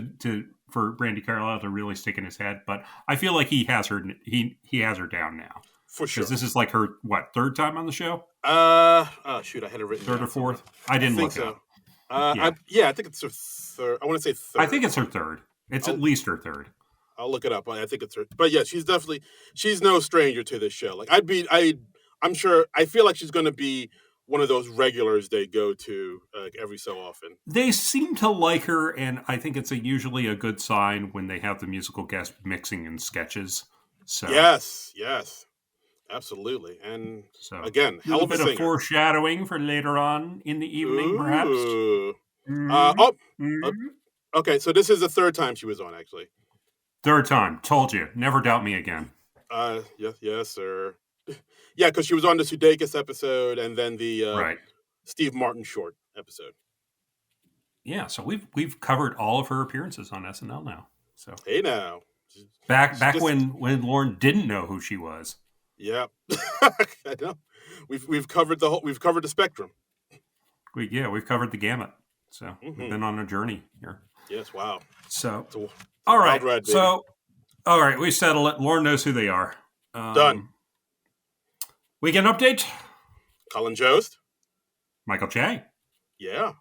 for Brandi Carlile to really stick in his head, but I feel like he has her down now. For sure. Because this is her, 3rd time on the show? Oh shoot, I had it written 3rd down. or 4th? I didn't look it up. I think it's her 3rd. I want to say 3rd. I think it's her 3rd. It's at least her 3rd. I'll look it up. I think it's her. But yeah, she's no stranger to this show. I'm sure, I feel like she's going to be one of those regulars they go to every so often. They seem to like her, and I think it's usually a good sign when they have the musical guest mixing in sketches. So yes, absolutely. And again, hell of a singer. Of foreshadowing for later on in the evening, perhaps. Okay, so this is the 3rd time she was on, actually. 3rd time. Told you. Never doubt me again. Yes, sir. Yeah, because she was on the Sudeikis episode and then the Steve Martin short episode. Yeah, so we've covered all of her appearances on SNL now. So hey now, back when Lorne didn't know who she was. Yeah, I know. We've covered the spectrum. We've covered the gamut. So we've been on a journey here. Yes, wow. So all right, we settle it. Lorne knows who they are. Done. Weekend update. Colin Jost. Michael Che. Yeah.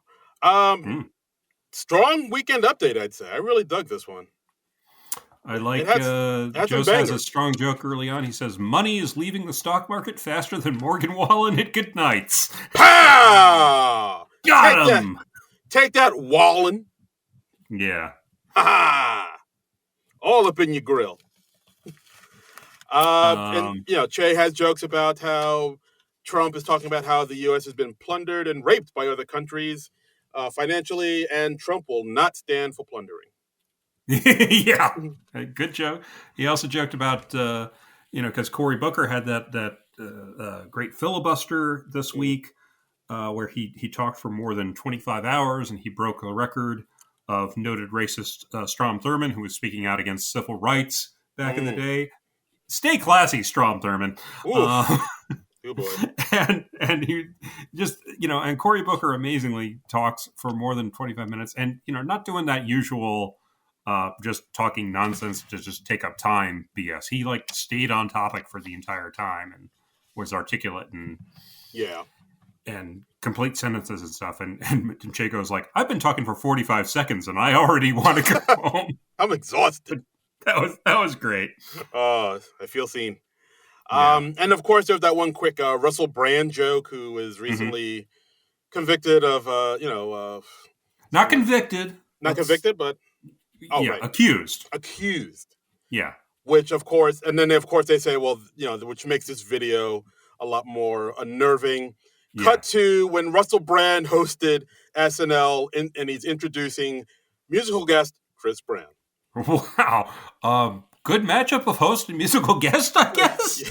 Strong weekend update, I'd say. I really dug this one. I like Jost has a strong joke early on. He says, money is leaving the stock market faster than Morgan Wallen at good nights. Pow! Got him! Take that, Wallen. Yeah. Ha! All up in your grill. And Che has jokes about how Trump is talking about how the U.S. has been plundered and raped by other countries financially, and Trump will not stand for plundering. Yeah, good joke. He also joked about because Cory Booker had that great filibuster this week where he talked for more than 25 hours, and he broke a record of noted racist Strom Thurmond, who was speaking out against civil rights back in the day. Stay classy, Strom Thurmond. Oh boy. And he just, and Cory Booker amazingly talks for more than 25 minutes and, not doing that usual just talking nonsense to just take up time BS. He stayed on topic for the entire time and was articulate and complete sentences and stuff. And Che goes I've been talking for 45 seconds and I already want to go home. I'm exhausted. That was great. I feel seen. And of course, there's that one quick Russell Brand joke, who was recently convicted of, not convicted. Not convicted, but accused. Accused Yeah. which of course, and then of course they say, well, which makes this video a lot more unnerving. Yeah. Cut to when Russell Brand hosted SNL, and he's introducing musical guest Chris Brown. Wow. Good matchup of host and musical guest, I guess.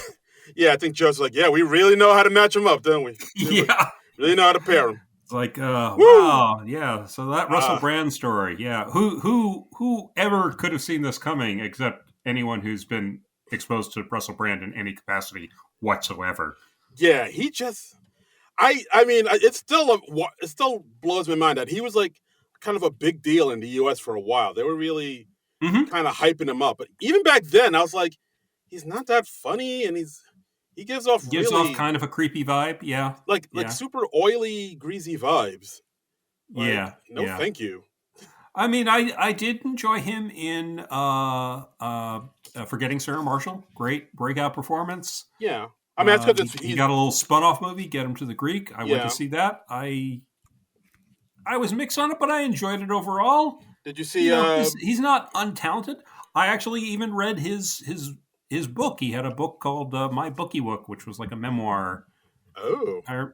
Yeah, I think Joe's like, yeah, we really know how to match them up, don't we? Yeah. Really know how to pair them. It's like, wow, yeah. So that Russell Brand story, yeah. Who ever could have seen this coming except anyone who's been exposed to Russell Brand in any capacity whatsoever? Yeah, he just, I mean, it still blows my mind that he was like kind of a big deal in the U.S. for a while. They were really kind of hyping him up, but even back then, I was like, he's not that funny, and he gives off kind of a creepy vibe, yeah. Like super oily, greasy vibes. Like, yeah. Thank you. I mean, I did enjoy him in Forgetting Sarah Marshall. Great breakout performance. Yeah. I mean, that's because he got a little spun-off movie, Get Him to the Greek. I went to see that. I was mixed on it, but I enjoyed it overall. Did you see? He's not untalented. I actually even read his book. He had a book called My Bookie Book, which was like a memoir. Oh. I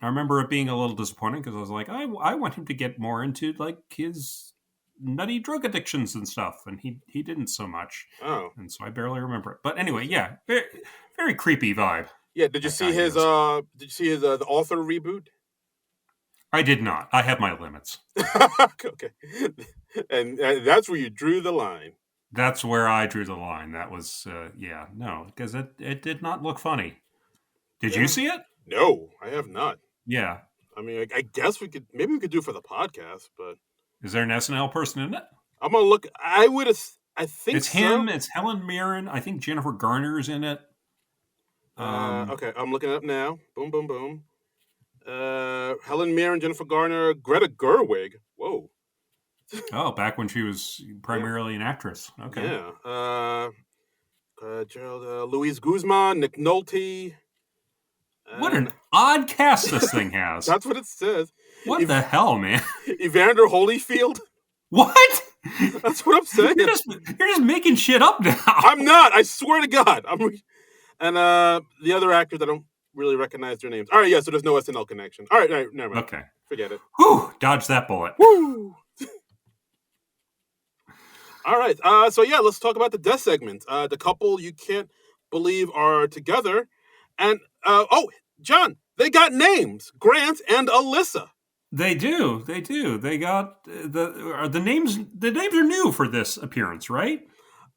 remember it being a little disappointing because I was like, I want him to get more into like his nutty drug addictions and stuff, and he didn't so much. Oh. And so I barely remember it. But anyway, yeah, very, very creepy vibe. Yeah. Did you see his? Did you see his the author reboot? I did not. I have my limits. Okay. And that's where you drew the line. That's where I drew the line. That was, no, because it did not look funny. Did you see it? No, I have not. Yeah. I mean, I guess we could do it for the podcast, but is there an SNL person in it? I'm gonna look. I think it's him. It's Helen Mirren. I think Jennifer Garner's in it. Okay, I'm looking it up now. Boom, boom, boom. Helen Mirren, Jennifer Garner, Greta Gerwig. Whoa. Oh, back when she was primarily an actress. Okay. Yeah. Gerald, Louise Guzman, Nick Nolte. What an odd cast this thing has. That's what it says. What the hell, man? Evander Holyfield. What? That's what I'm saying. You're just making shit up now. I'm not. I swear to God. And the other actors, I don't really recognize their names. All right, yeah. So there's no SNL connection. All right, never mind. Okay. Forget it. Whew, dodge that bullet. Woo! All right. So yeah, let's talk about the death segment. The couple you can't believe are together, and John, they got names: Grant and Alyssa. They do. They got the names. The names are new for this appearance, right?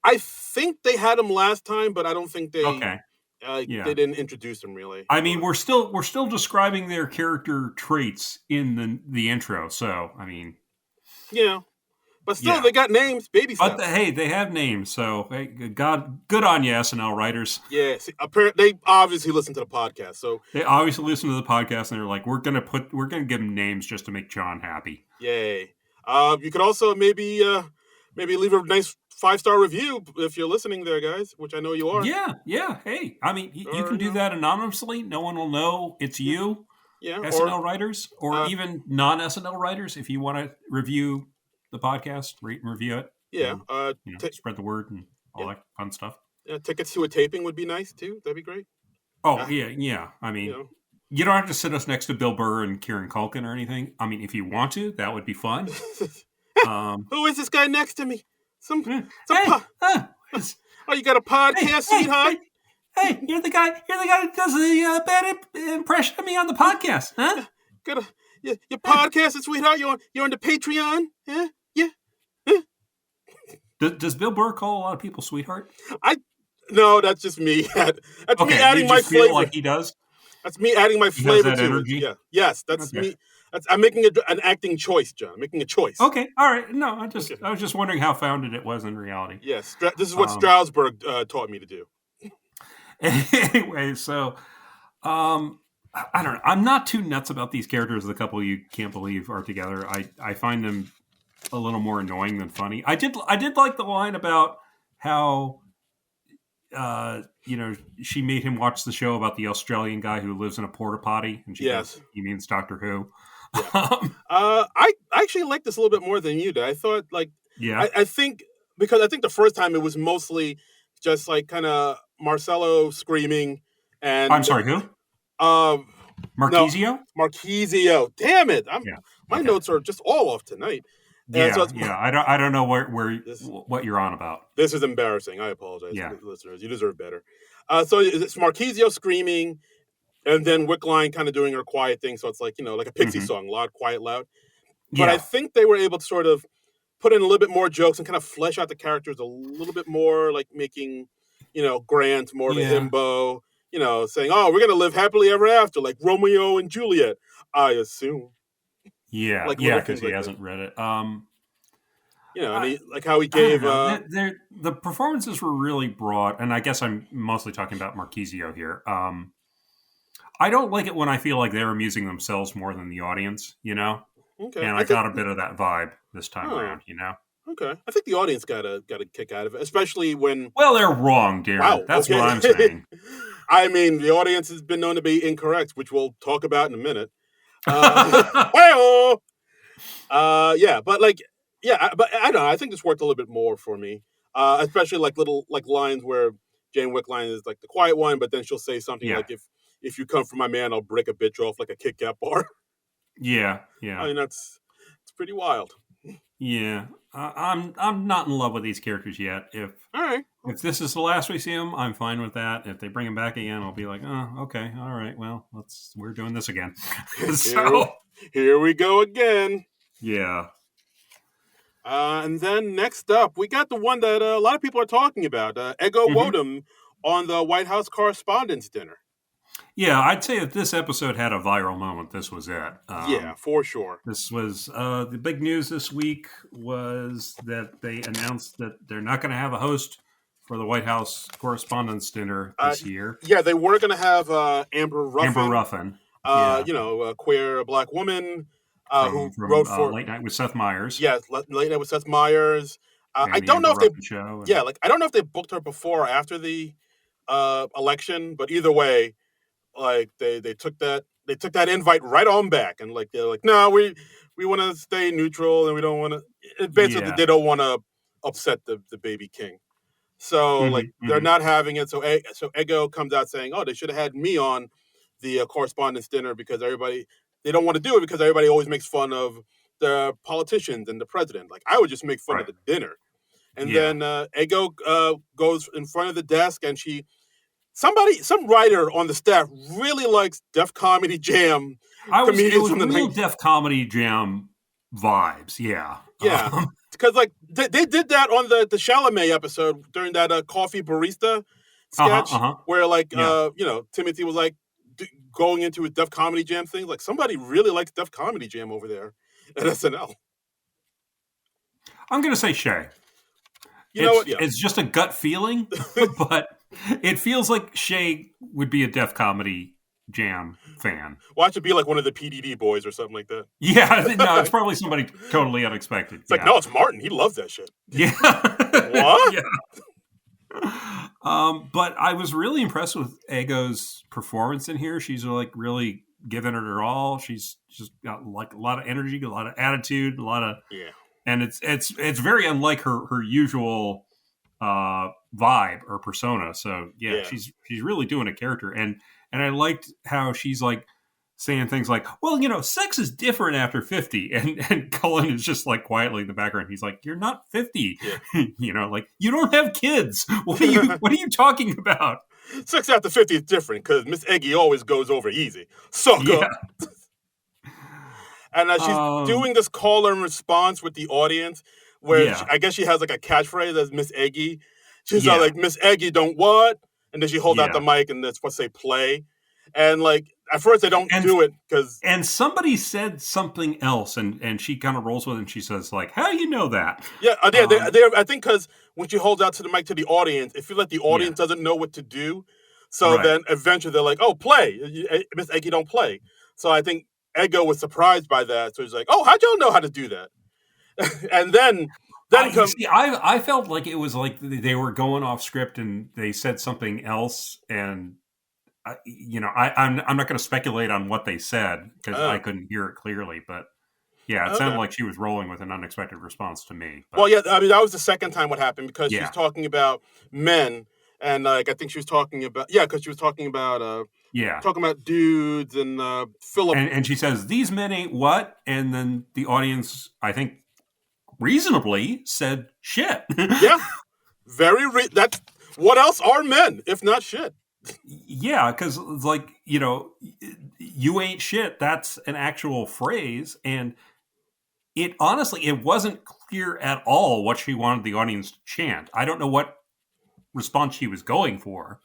I think they had them last time, but I don't think they. Okay. They didn't introduce them really. I mean, we're still describing their character traits in the intro. So I mean, yeah. But still, they got names, baby stuff. But hey, they have names, so hey, good on you, SNL writers. Yeah, apparently they obviously listen to the podcast, so they obviously listen to the podcast, and they're like, we're gonna give them names just to make John happy. Yay! You could also maybe leave a nice 5-star review if you're listening there, guys, which I know you are. Yeah. Hey, I mean, you can do that anonymously. No one will know it's you. Yeah, SNL writers, or even non-SNL writers, if you want to review the podcast, rate and review it. Yeah. Spread the word and all that fun stuff. Yeah, tickets to a taping would be nice, too. That'd be great. Oh, yeah. I mean, you don't have to sit us next to Bill Burr and Kieran Culkin or anything. I mean, if you want to, that would be fun. Who is this guy next to me? You got a podcast, sweetheart? Hey, you're the guy that does the bad impression of me on the podcast, huh? Your podcast, sweetheart? You're on the Patreon? Yeah. Does Bill Burr call a lot of people sweetheart? No, that's just me. That's me adding my flavor. Like he does. That's me adding my flavor to energy. Yeah. Yes, that's me. I'm making an acting choice, John. I'm making a choice. Okay, all right. No, I was just wondering how founded it was in reality. Yes, this is what Stroudsburg taught me to do. Anyway, so I don't know. I'm not too nuts about these characters. The couple you can't believe are together. I find them a little more annoying than funny. I did like the line about how she made him watch the show about the Australian guy who lives in a porta potty, and she goes, he means Doctor Who. Yeah. I actually like this a little bit more than you did. I thought I think because I think the first time it was mostly just like kind of Marcello screaming I'm and sorry, who? uh no Marquisio? Marquisio. Damn it! Yeah. My Okay. notes are just all off tonight. And so Yeah, yeah. I don't know where this what you're on about. this is embarrassing. I apologize, Yeah. listeners. You deserve better. So it's Marquisio screaming, and then Wickline kind of doing her quiet thing. So it's like like a Pixie Hmm. song, loud, quiet, loud. But I Yeah. think they were able to sort of put in a little bit more jokes and kind of flesh out the characters a little bit more, like making, Grant more of a Yeah. himbo, saying, "Oh, we're gonna live happily ever after," like Romeo and Juliet, I assume, Yeah. like Yeah, little because things he like that. hasn't read it. And I he like how he I don't gave, know. The performances were really broad, and I guess I'm mostly talking about Marquisio here. I don't like it when I feel like they're amusing themselves more than the audience, okay, and I I think, got a bit of that vibe this time oh, around. okay, I think the audience got a kick out of it, especially when, Well, they're wrong, Darren. wow, That's what okay. I'm saying. I mean, the audience has been known to be incorrect, which we'll talk about in a minute. Well, yeah, but like, yeah, but I don't know. I think this worked a little bit more for me, especially like little like lines where Jane Wickline is like the quiet one, but then she'll say something Yeah, like, "If you come for my man, I'll break a bitch off like a Kit Kat bar." yeah, I yeah, mean, that's it's pretty wild. yeah. I'm not in love with these characters yet. All right, If this is the last we see them, I'm fine with that. If they bring him back again, I'll be like, oh, okay, all right. Well, we're doing this again. here So here we go again. yeah. And then next up, we got the one that a lot of people are talking about, Ego Hmm. Wodum on the White House Correspondents' Dinner. Yeah, I'd say if this episode had a viral moment, this was it. Yeah, for sure. This was the big news this week was that they announced that they're not going to have a host for the White House Correspondents' Dinner Uh, this year. yeah, they were going to have Amber Amber Ruffin, Ruffin, yeah, a queer black woman from who wrote for, Late Night with Seth Meyers yeah, Late Night with Seth Meyers. I and the don't know Amber if they, Ruffin Show, yeah, and like I don't know if they booked her before or after the election, but either way, like they took that invite right on back, and like they're like, no, we want to stay neutral, and we don't want to. Basically, yeah, they don't want to upset the baby king. So like hmm, they're hmm, not having it. So Ego comes out saying, "Oh, they should have had me on the correspondence dinner because everybody they don't want to do it because everybody always makes fun of the politicians and the president. Like I would just make fun of right, the dinner." And yeah. then Ego goes in front of the desk, and some writer on the staff really likes Def Comedy Jam It comedians was from the real 90s. Def Comedy Jam vibes, yeah. Yeah, because like they did that on the Chalamet episode during that coffee barista Uh-huh, sketch uh-huh, where like yeah. Timothy was like going into his Def Comedy Jam thing. Like somebody really likes Def Comedy Jam over there at SNL. I'm gonna say Shay. You know what? Yeah. It's just a gut feeling, but it feels like Shay would be a Def Comedy Jam fan. Watch it be like one of the PDD boys or something like that. Yeah, no, it's probably somebody totally unexpected. It's like, Yeah, no, it's Martin. He loves that shit. yeah, What? yeah. But I was really impressed with Ego's performance in here. She's like really giving it her all. She's just got like a lot of energy, a lot of attitude, a lot of, Yeah. and it's very unlike her usual vibe or persona. So yeah, Yeah. she's really doing a character, and I liked how she's like saying things like, well, sex is different after 50, and Cullen is just like quietly in the background. He's like, you're not 50, Yeah. like you don't have kids. What are you talking about? Sex after 50 is different because Miss Eggy always goes over easy. Sucker. Yeah. And she's Um, doing this call and response with the audience where yeah. I guess she has like a catchphrase as Miss Eggy. She's Yeah. like, Miss Eggy, don't what? And then she holds out the Yeah. mic and that's what say play. And like, at first they don't And do it because, and somebody said something else, and she kind of rolls with it, and she says like, how do you know that? yeah, Um, I think because when she holds out to the mic to the audience, it feels like the yeah. audience doesn't know what to do. So Right. then eventually they're like, oh, play. Miss Eggy don't play. So I think Ego was surprised by that. So he's like, oh, how'd y'all know how to do that? And then You come, see, I felt like it was like they were going off script and they said something else, and I'm not going to speculate on what they said because uh, I couldn't hear it clearly, but Yeah, it sounded Okay. like she was rolling with an unexpected response to me. Well, But yeah, I mean that was the second time what happened because she's yeah, talking about men and like I think she was talking about yeah because she was yeah. talking about dudes and Philip. And she says, "These men ain't what?" And then the audience, I think, reasonably said, "Shit." Yeah, that's what else are men if not shit? Yeah, because it's like, you ain't shit. That's an actual phrase, and it honestly, it wasn't clear at all what she wanted the audience to chant. I don't know what response she was going for.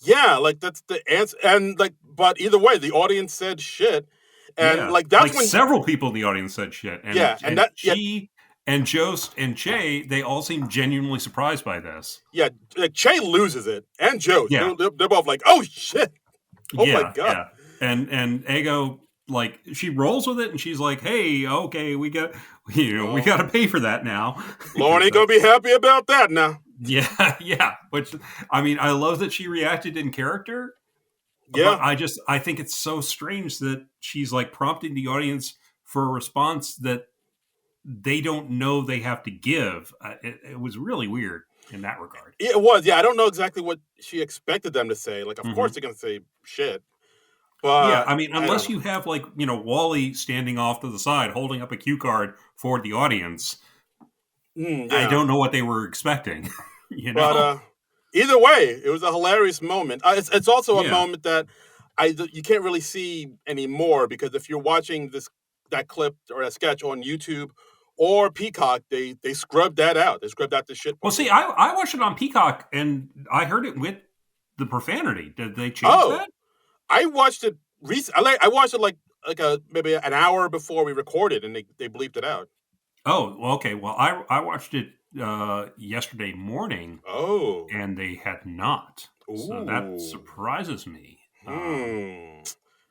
Yeah, like that's the answer, and like, but either way, the audience said shit, and Yeah, like that's like when several people in the audience said shit, yeah, and and that yeah she and Jost and Che, they all seemed genuinely surprised by this. yeah like Che loses it and Joe's Yeah, they're both like oh shit oh my yeah, god yeah. And Ego, like, she rolls with it, and she's like, "Hey, okay, we oh got to pay for that now." Lauren Because ain't gonna be happy about that now. yeah, yeah. Which, I mean, I love that she reacted in character, but Yeah, I think it's so strange that she's like prompting the audience for a response that they don't know they have to give. It was really weird in that regard. it was. Yeah, I don't know exactly what she expected them to say. Like, of course Hmm. they're gonna say shit, Yeah, but I mean, I don't unless know. you have, like, Wally standing off to the side holding up a cue card for the audience, I Yeah, don't know what they were expecting. you but know? either way, it was a hilarious moment. It's also a Yeah. moment that you can't really see anymore because if you're watching that clip or a sketch on YouTube or Peacock, they scrubbed that out. They scrubbed out the shit Well, part. see, I watched it on Peacock, and I heard it with the profanity. Did they change Oh, that? I watched it recently. I watched it like a maybe an hour before we recorded, and they bleeped it out. Oh, well, okay. Well, I watched it yesterday morning, Oh, and they had not. So that ooh, surprises me. hmm,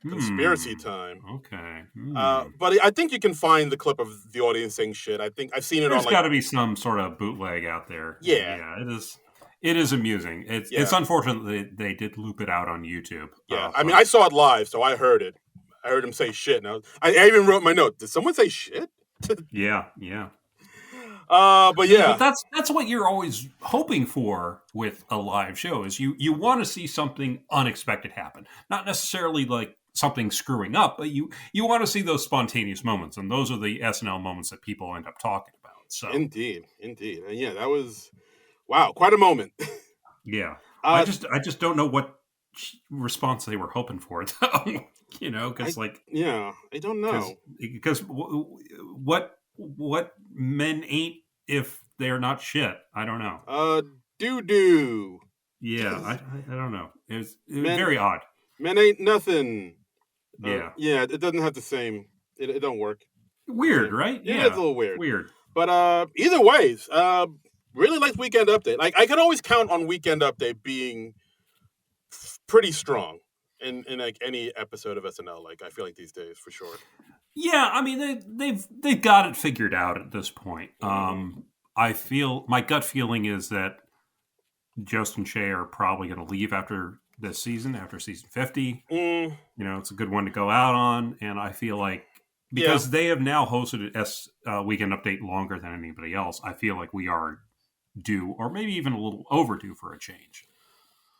conspiracy Hmm. time. Okay. Hmm. But I think you can find the clip of the audience saying shit. I think I've seen it on There's like got to be some sort of bootleg out there, and yeah, yeah, it is. It is amusing. It's yeah, unfortunate that they did loop it out on YouTube. yeah. I mean, But I saw it live, so I heard it. I heard him say shit. And I even wrote my note. Did someone say shit? yeah, yeah. But See, but yeah, that's what you're always hoping for with a live show is you want to see something unexpected happen. Not necessarily like something screwing up, but you want to see those spontaneous moments, and those are the SNL moments that people end up talking about. So indeed, indeed, and yeah, that was wow, quite a moment. yeah, uh, I just don't know what response they were hoping for though. I Because like yeah, I don't know. because what men ain't if they're not shit. I don't know. Doo doo. Yeah, I don't know. It was Men very odd. men ain't nothing. Yeah. Yeah, it doesn't have the same. It don't work the Weird, same. right? It is a Yeah. little weird. Weird. But either ways, really like Weekend Update. Like I can always count on Weekend Update being pretty strong in like any episode of SNL. Like I feel like these days for sure. Yeah, I mean they've got it figured out at this point. Hmm. I feel my gut feeling is that Jost and Shay are probably going to leave after this season, after season 50. Mm, It's a good one to go out on, and I feel like yeah, because they have now hosted S Weekend Update longer than anybody else, I feel like we are due, or maybe even a little overdue for a change.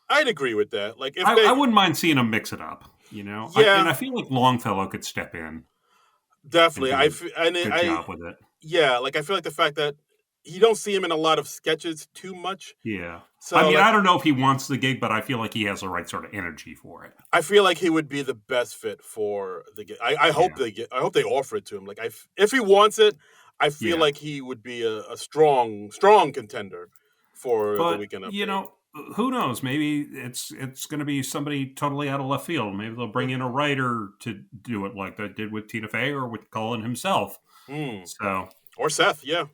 I'd agree with that. Like if they, I wouldn't mind seeing them mix it up, yeah, I feel like Longfellow could step in and definitely. do a good I job with it. yeah, like I feel like the fact that you don't see him in a lot of sketches too much. Yeah. I So mean, like I don't know if he wants the gig, but I feel like he has the right sort of energy for it. I feel like he would be the best fit for the gig. I hope Yeah. I hope they offer it to him. Like if he wants it, I feel Yeah. like he would be a strong contender for the But, Weekend Update. who knows? Maybe it's going to be somebody totally out of left field. Maybe they'll bring in a writer to do it like they did with Tina Fey or with Colin himself. Mm. So, Or Seth, yeah.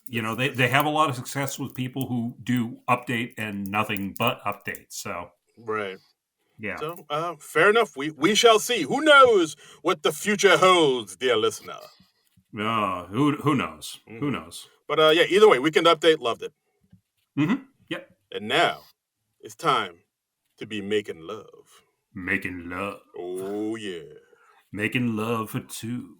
they have a lot of success with people who do update and nothing but updates. So, Right. yeah. So fair enough. We shall see. Who knows what the future holds, dear listener. Who knows? Who Hmm. knows? But yeah, either way, Weekend Update, loved it. Mm-hmm. Yep. And now it's time to be making love. Making love. Oh yeah. Making love for two.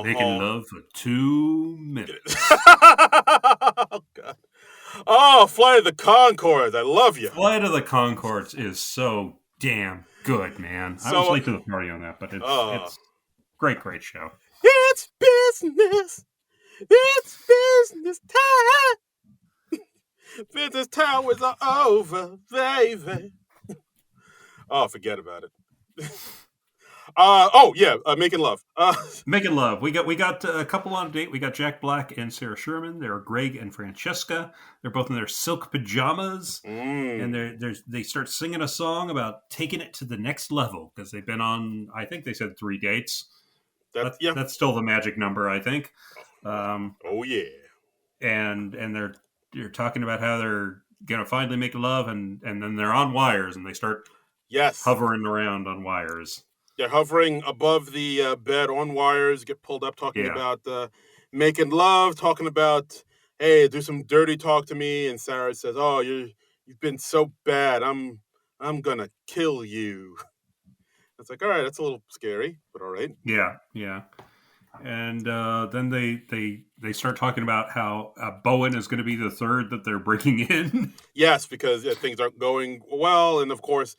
Making Oh, love for 2 minutes. oh God. Oh, Flight of the Conchords. I love you. Flight of the Conchords is so damn good, man. I was So, late to the party on that, but uh, it's great show. it's business. It's business time. Business hours are over, baby. Oh, forget about it. Making love. Making love. We got a couple on a date. We got Jack Black and Sarah Sherman. They're Greg and Francesca. They're both in their silk pajamas, and they start singing a song about taking it to the next level because they've been on. I think they said 3 dates. That's still the magic number, I think. Oh yeah. And they're talking about how they're gonna finally make love, and then they're on wires, and they start hovering around on wires. They're hovering above the bed on wires, get pulled up, talking about making love, talking about, hey, do some dirty talk to me. And Sarah says, oh, you've been so bad. I'm gonna kill you. It's like, all right, that's a little scary, but all right. Yeah. And then they start talking about how Bowen is going to be the third that they're bringing in. Yes, because things aren't going well, and of course,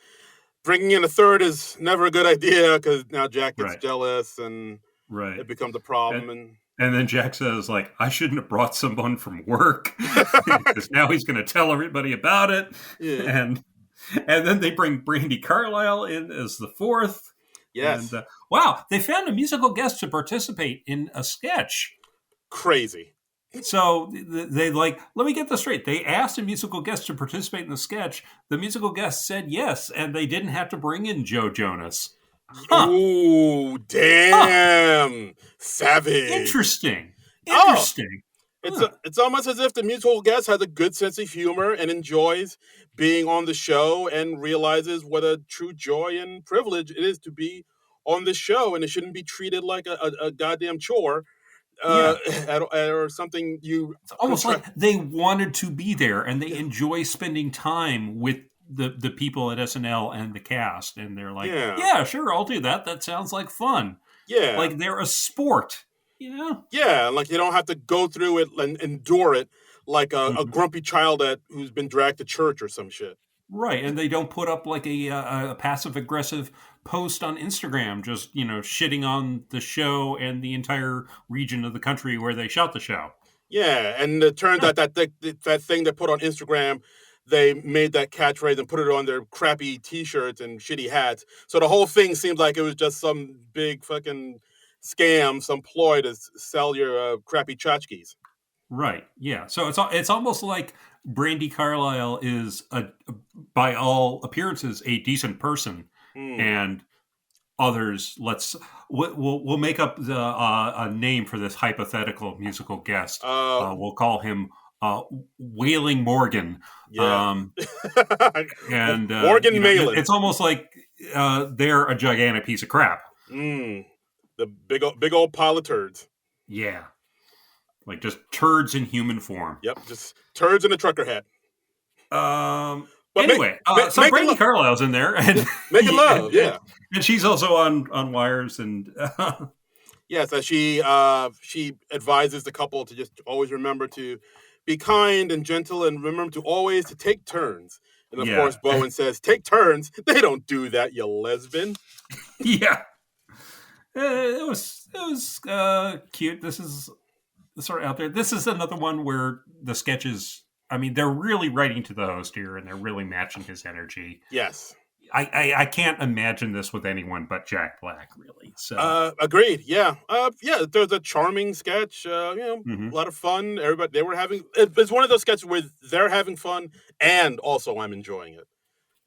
bringing in a third is never a good idea because now Jack gets jealous and it becomes a problem. And then Jack says, like, I shouldn't have brought someone from work because now he's going to tell everybody about it. Yeah. And then they bring Brandi Carlile in as the fourth. Yes. And, wow, they found a musical guest to participate in a sketch. Crazy. So they let me get this straight. They asked a musical guest to participate in the sketch. The musical guest said yes, and they didn't have to bring in Joe Jonas. Huh. Ooh, damn. Huh. Savage. Interesting. It's almost as if the musical guest has a good sense of humor and enjoys being on the show and realizes what a true joy and privilege it is to be on the show, and it shouldn't be treated like a goddamn chore. Or something it's almost like they wanted to be there and they enjoy spending time with the people at SNL and the cast, and they're like, yeah, sure, I'll do that. That sounds like fun. Yeah. Like they're a sport, Yeah, like you don't have to go through it and endure it like a grumpy child who's been dragged to church or some shit. Right, and they don't put up like a passive-aggressive post on Instagram just, shitting on the show and the entire region of the country where they shot the show. Yeah, and it turns out that thing they put on Instagram, they made that catchphrase and put it on their crappy T-shirts and shitty hats. So the whole thing seemed like it was just some big fucking scam, some ploy to sell your crappy tchotchkes. Right, yeah. So it's almost like Brandi Carlile is, by all appearances, a decent person, and others, we'll make up a name for this hypothetical musical guest. We'll call him Wailing Morgan. Yeah. And Morgan Malin. It's almost like they're a gigantic piece of crap. The big old pile of turds. Yeah. Like just turds in human form. Yep, just turds in a trucker hat. Anyway, so Brandi Carlile's in there and making love, yeah, and she's also on wires, and so she advises the couple to just always remember to be kind and gentle, and remember to always to take turns. And of course, Bowen says, "Take turns? They don't do that, you lesbian." Yeah, it was cute. This is sort of out there. This is another one where the sketches, I mean, they're really writing to the host here, and they're really matching his energy. Yes. I can't imagine this with anyone but Jack Black, really. So agreed. Yeah. There's a charming sketch. A lot of fun. Everybody, they were having. It's one of those sketches where they're having fun, and also I'm enjoying it.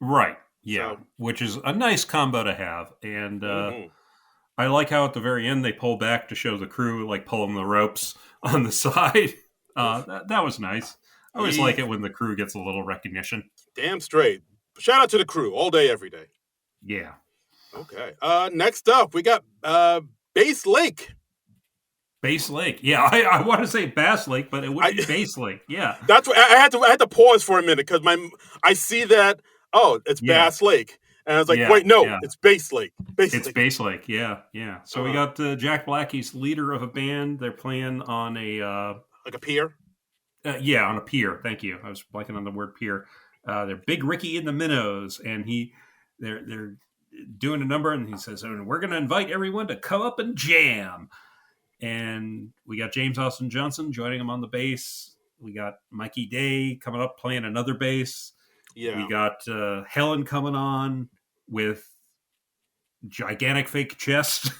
Right. Yeah. So, which is a nice combo to have, and I like how at the very end they pull back to show the crew like pulling the ropes on the side. That was nice. I always like it when the crew gets a little recognition. Damn straight. Shout out to the crew all day, every day. Yeah. Okay. Next up, we got Bass Lake. Bass Lake. Yeah, I want to say Bass Lake, but it would be Bass Lake. Yeah. That's what I had to pause for a minute because I see that. Oh, it's Bass Lake. And I was like, Yeah, wait, no, yeah. it's Bass Lake. It's Bass Lake. Yeah, yeah. So we got Jack Black. He's leader of a band. They're playing on a like a pier. on a pier. Thank you. I was blanking on the word pier. They're Big Ricky in the Minnows, and they're doing a number, and he says, "We're going to invite everyone to come up and jam." And we got James Austin Johnson joining him on the bass. We got Mikey Day coming up playing another bass. Yeah. We got Helen coming on with gigantic fake chest.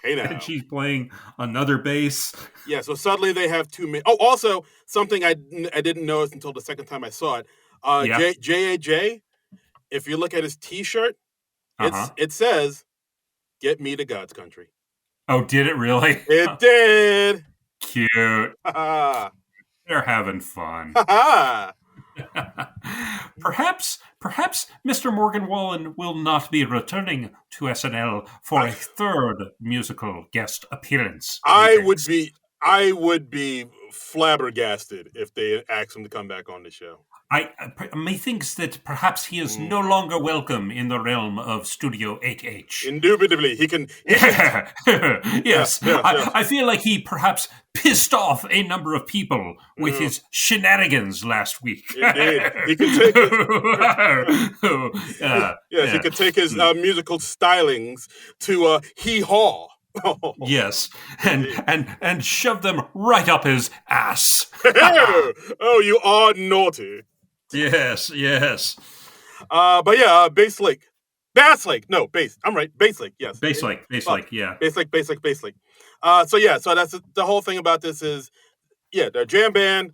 Hey now. And she's playing another bass. Yeah, so suddenly they have two men. Oh, also, something I didn't notice until the second time I saw it. J.A.J., if you look at his T-shirt, it says, "Get me to God's country." Oh, did it really? It did. Cute. Ha-ha. They're having fun. Ha-ha. Perhaps Mr. Morgan Wallen will not be returning to SNL for a third musical guest appearance. I would be flabbergasted if they asked him to come back on the show. Methinks that perhaps he is no longer welcome in the realm of Studio 8H. Indubitably, he can. Yes. Yeah. I feel like he perhaps pissed off a number of people with his shenanigans last week. Indeed. He can take his, he could take his musical stylings to hee-haw. Yes, and shove them right up his ass. Oh, you are naughty. Yes. But yeah, Bass Lake. No, Bass. I'm right. Bass Lake, yes. Bass Lake, yeah. Bass Lake. So that's the whole thing about this is, they're a jam band.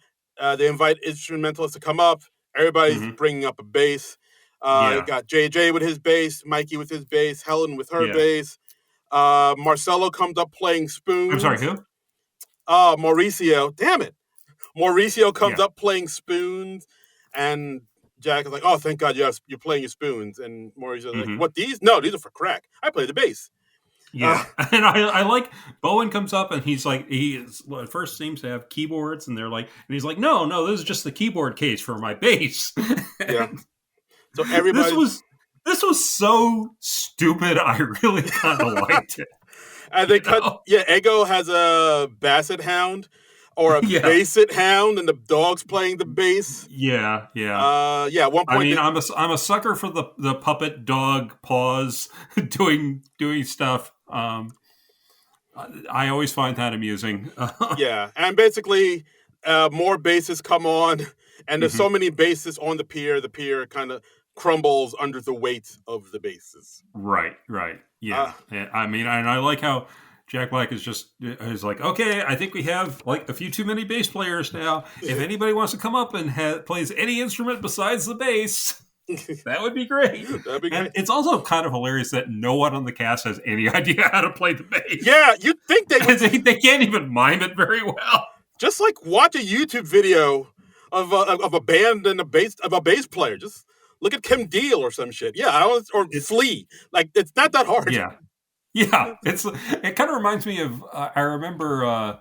They invite instrumentalists to come up. Everybody's bringing up a bass. You got JJ with his bass, Mikey with his bass, Helen with her bass. Marcelo comes up playing spoons. I'm sorry, who? Mauricio. Damn it. Mauricio comes up playing spoons, and Jack is like, "Oh, thank God you're playing your spoons." And Mauricio's like, "What, these? No, these are for crack. I play the bass." Yeah, and I like Bowen comes up and he's like, at first seems to have keyboards, and they're like, and he's like, no, this is just the keyboard case for my bass. Yeah. So everybody. This was so stupid. I really kind of liked it. And they cut. Yeah, Ego has a basset hound. Or a basset hound, and the dog's playing the bass. Yeah. At one point, I mean, I'm a sucker for the puppet dog paws doing stuff. I always find that amusing. Yeah, and basically, more basses come on, and there's so many basses on the pier kind of crumbles under the weight of the basses. Right. Yeah. I mean, and I like how Jack Black is like, okay, I think we have like a few too many bass players now. If anybody wants to come up and plays any instrument besides the bass, that would be great. That'd be great. And it's also kind of hilarious that no one on the cast has any idea how to play the bass. Yeah, you'd think they would. They can't even mime it very well. Just like watch a YouTube video of a band and a bass player. Just look at Kim Deal or some shit. Yeah, or Flea. Like, it's not that hard. Yeah, it kind of reminds me of. I remember.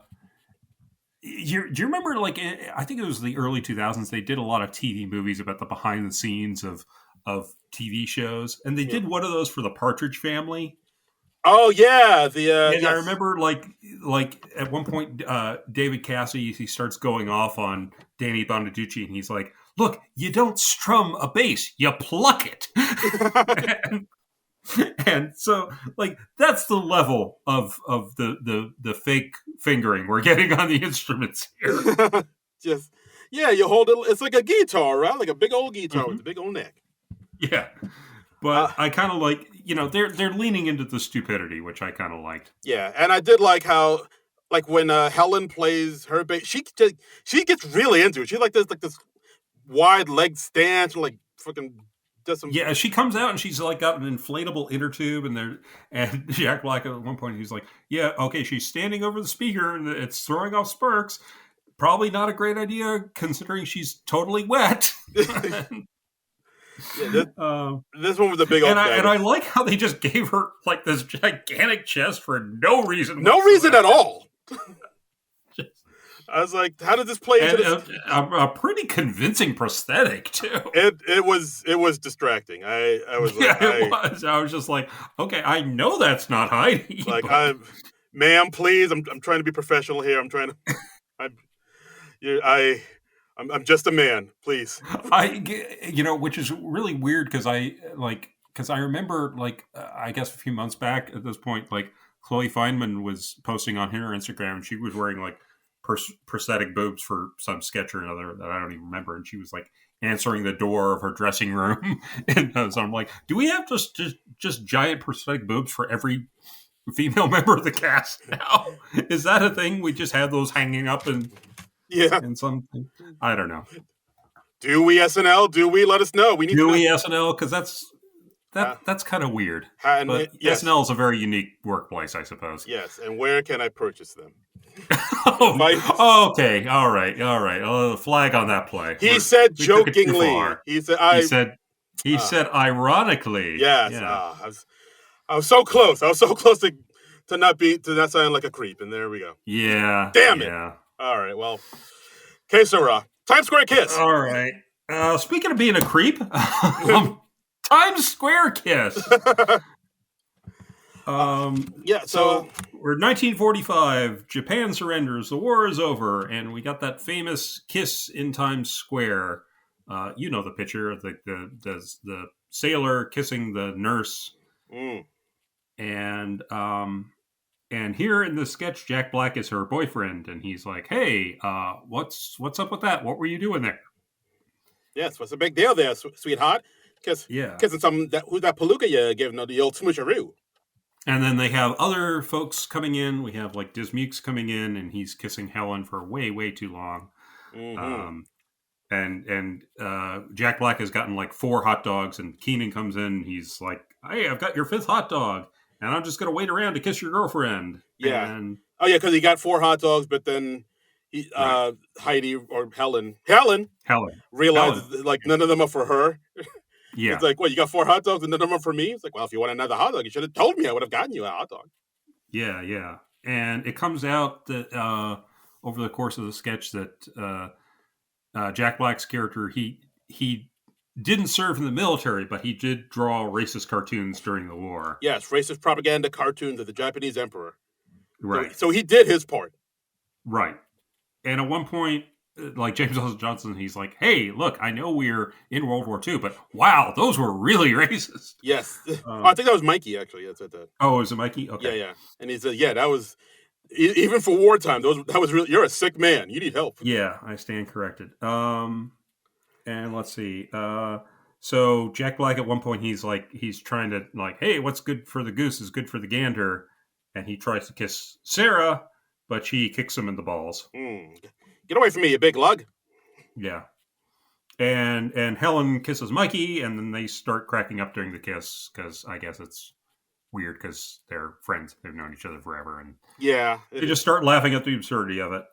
Do you remember? Like, I think it was the early 2000s. They did a lot of TV movies about the behind the scenes of TV shows, and they did one of those for the Partridge Family. Oh yeah, I remember like at one point, David Cassidy, he starts going off on Danny Bonaducci, and he's like, "Look, you don't strum a bass, you pluck it." And so, like, that's the level of the fake fingering we're getting on the instruments here. You hold it. It's like a guitar, right? Like a big old guitar with a big old neck. Yeah, but I kind of like, they're leaning into the stupidity, which I kind of liked. Yeah, and I did like how, like, when Helen plays her bass, she gets really into it. She like this wide leg stance, and like fucking. Yeah, she comes out and she's like got an inflatable inner tube, and Jack Black at one point he's like, "Yeah, okay, she's standing over the speaker and it's throwing off sparks. Probably not a great idea considering she's totally wet." This one was a big old. And I like how they just gave her like this gigantic chest for no reason. No reason at all. I was like, how did this play into And this? a pretty convincing prosthetic too. It was distracting. I was Yeah, like, it was. I was just like, okay, I know that's not Heidi. like But ma'am, please, I'm trying to be professional here. I'm trying to, I'm, you, I'm just a man, please. which is really weird because I remember I guess a few months back at this point, like Chloe Feynman was posting on her Instagram, and she was wearing like prosthetic boobs for some sketch or another that I don't even remember, and she was like answering the door of her dressing room, and so I'm like, do we have just giant prosthetic boobs for every female member of the cast now? Is that a thing? We just have those hanging up Yeah. in something? I don't know. Do we SNL? Do we? Let us know. We need to know. Dewey SNL, because Uh, that's kind of weird. and But yes, SNL is a very unique workplace, I suppose. yes. And where can I purchase them? Okay, all right. Flag on that play. He said We took it too jokingly. far. He said, He said ironically. yes. Yeah. I was so close. I was so close to not sound like a creep. And there we go. Yeah. Damn it. Yeah. All right. Well, okay, so Times Square kiss. All right. Speaking of being a creep, Times Square kiss. Yeah. So We're 1945. Japan surrenders. The war is over, and we got that famous kiss in Times Square. You know the picture of the sailor kissing the nurse, and here in the sketch, Jack Black is her boyfriend, and he's like, "Hey, what's up with that? What were you doing there?" yes, what's the big deal there, sweetheart? Yeah. Kissing who's that palooka you giving the old smoosharoo? And then they have other folks coming in. We have like Dismukes coming in, and he's kissing Helen for way, way too long. Mm-hmm. And Jack Black has gotten like 4 hot dogs, and Keenan comes in. And he's like, "Hey, I've got your 5th hot dog, and I'm just gonna wait around to kiss your girlfriend." Yeah. And Oh yeah, because he got 4 hot dogs, but then Right. Heidi or Helen realized Helen. like none of them are for her. Yeah. It's like, well, you got 4 hot dogs and none of them are for me. It's like, well, if you want another hot dog, you should have told me. I would have gotten you a hot dog. Yeah. And it comes out that over the course of the sketch that Jack Black's character he didn't serve in the military, but he did draw racist cartoons during the war. Yes, racist propaganda cartoons of the Japanese emperor. Right. So he did his part. Right. And at one point, like James L. Johnson, he's like, "Hey, look, I know we're in World War II, but wow, those were really racist." Yes. I think that was Mikey, actually. That's that. Oh, is it Mikey? Okay. Yeah. And he said, yeah, that was, even for wartime, that was really, you're a sick man. You need help. Yeah, I stand corrected. And let's see. So Jack Black at one point he's trying to like, "Hey, what's good for the goose is good for the gander," and he tries to kiss Sarah, but she kicks him in the balls. Get away from me, you big lug. Yeah. And Helen kisses Mikey, and then they start cracking up during the kiss because I guess it's weird because they're friends. They've known each other forever, and yeah, they just start laughing at the absurdity of it.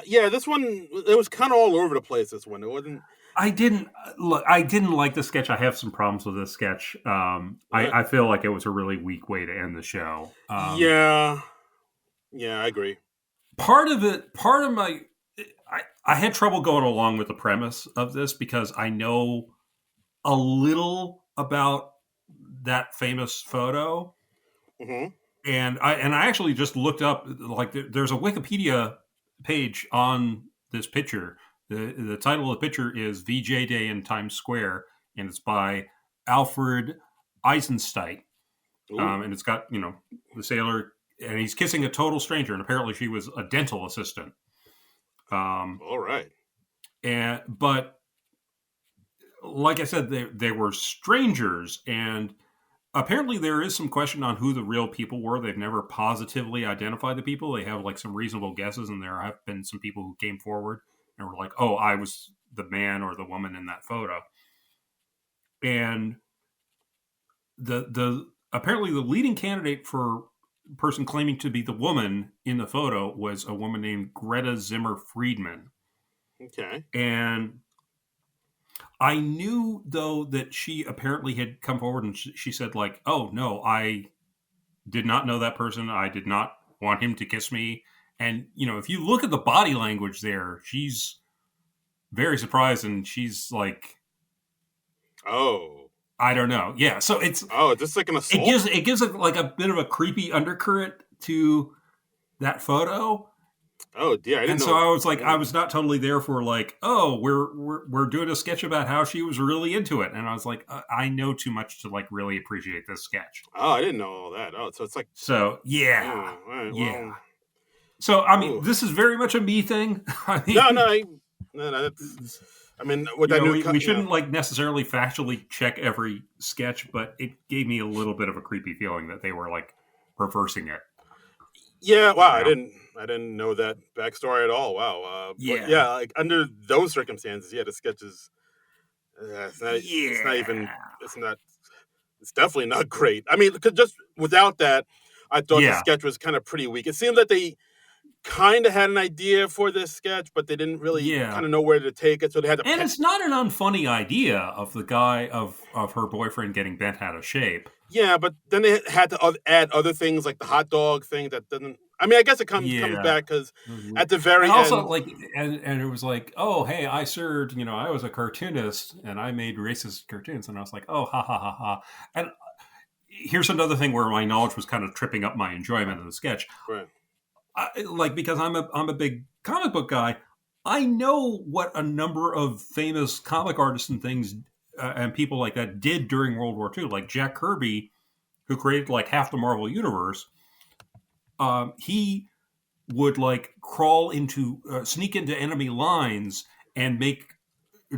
Yeah, this one, it was kind of all over the place. This one, it wasn't. I didn't like the sketch. I have some problems with this sketch. I feel like it was a really weak way to end the show. Yeah, I agree. I had trouble going along with the premise of this because I know a little about that famous photo, and I actually just looked up, like, there's a Wikipedia page on this picture. The title of the picture is VJ Day in Times Square, and it's by Alfred Eisenstein. And it's got, the sailor, and he's kissing a total stranger, and apparently she was a dental assistant. All right. But like I said, they were strangers, and apparently there is some question on who the real people were. They've never positively identified the people. They have like some reasonable guesses, and there have been some people who came forward and were like, "Oh, I was the man or the woman in that photo." And the apparently the leading candidate for person claiming to be the woman in the photo was a woman named Greta Zimmer Friedman. Okay. And I knew, though, that she apparently had come forward and she said, like, "Oh, no, I did not know that person. I did not want him to kiss me. And, if you look at the body language there, she's very surprised, and she's like, Oh. I don't know. Yeah. So Oh, is this like an it assault? gives like a bit of a creepy undercurrent to that photo. Oh, dear. I didn't And so know. I was like, I Mm. was not totally there for like, oh, we're doing a sketch about how she was really into it. And I was like, I know too much to like really appreciate this sketch. Oh, I didn't know all that. Oh, so it's like, So yeah. oh, all right, Yeah. well, So, I mean, ooh. this is very much a me thing. I No, no, mean, no, that's, I mean, with that new, we shouldn't like necessarily factually check every sketch, but it gave me a little bit of a creepy feeling that they were like reversing it. yeah, wow, You know? I didn't know that backstory at all. Wow, but Yeah. yeah, like under those circumstances, yeah, the sketch is, it's not even, Yeah. it's not, it's definitely not great. I mean, 'cause just without that, I thought the Yeah. sketch was kind of pretty weak. It seemed that they kind of had an idea for this sketch, but they didn't really Yeah. kind of know where to take it, so they had to. And it's not an unfunny idea of the guy of her boyfriend getting bent out of shape. Yeah, but then they had to add other things like the hot dog thing that doesn't. I mean, I guess it comes Yeah. back because It was weird. at the And very also end, like and it was like, oh hey, I served, I was a cartoonist and I made racist cartoons, and I was like, oh ha ha ha ha. And here's another thing where my knowledge was kind of tripping up my enjoyment of the sketch. right? Like because I'm a big comic book guy, I know what a number of famous comic artists and things and people like that did during World War II. Like Jack Kirby, who created like half the Marvel universe, he would like sneak into enemy lines and make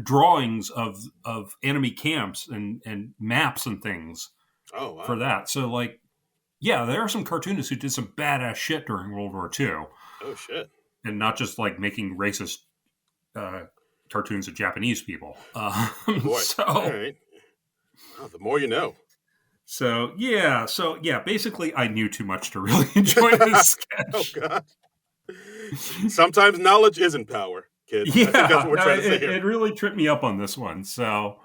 drawings of enemy camps and maps and things Oh for wow! that. So like, yeah, there are some cartoonists who did some badass shit during World War II, Oh shit! and not just like making racist uh, cartoons of Japanese people. Boy, all So, right. Wow, the more you know. so yeah. Basically, I knew too much to really enjoy this Oh sketch. god! Sometimes knowledge isn't power, kids. I think that's Yeah, what we're trying to say here. it really tripped me up on this one. So,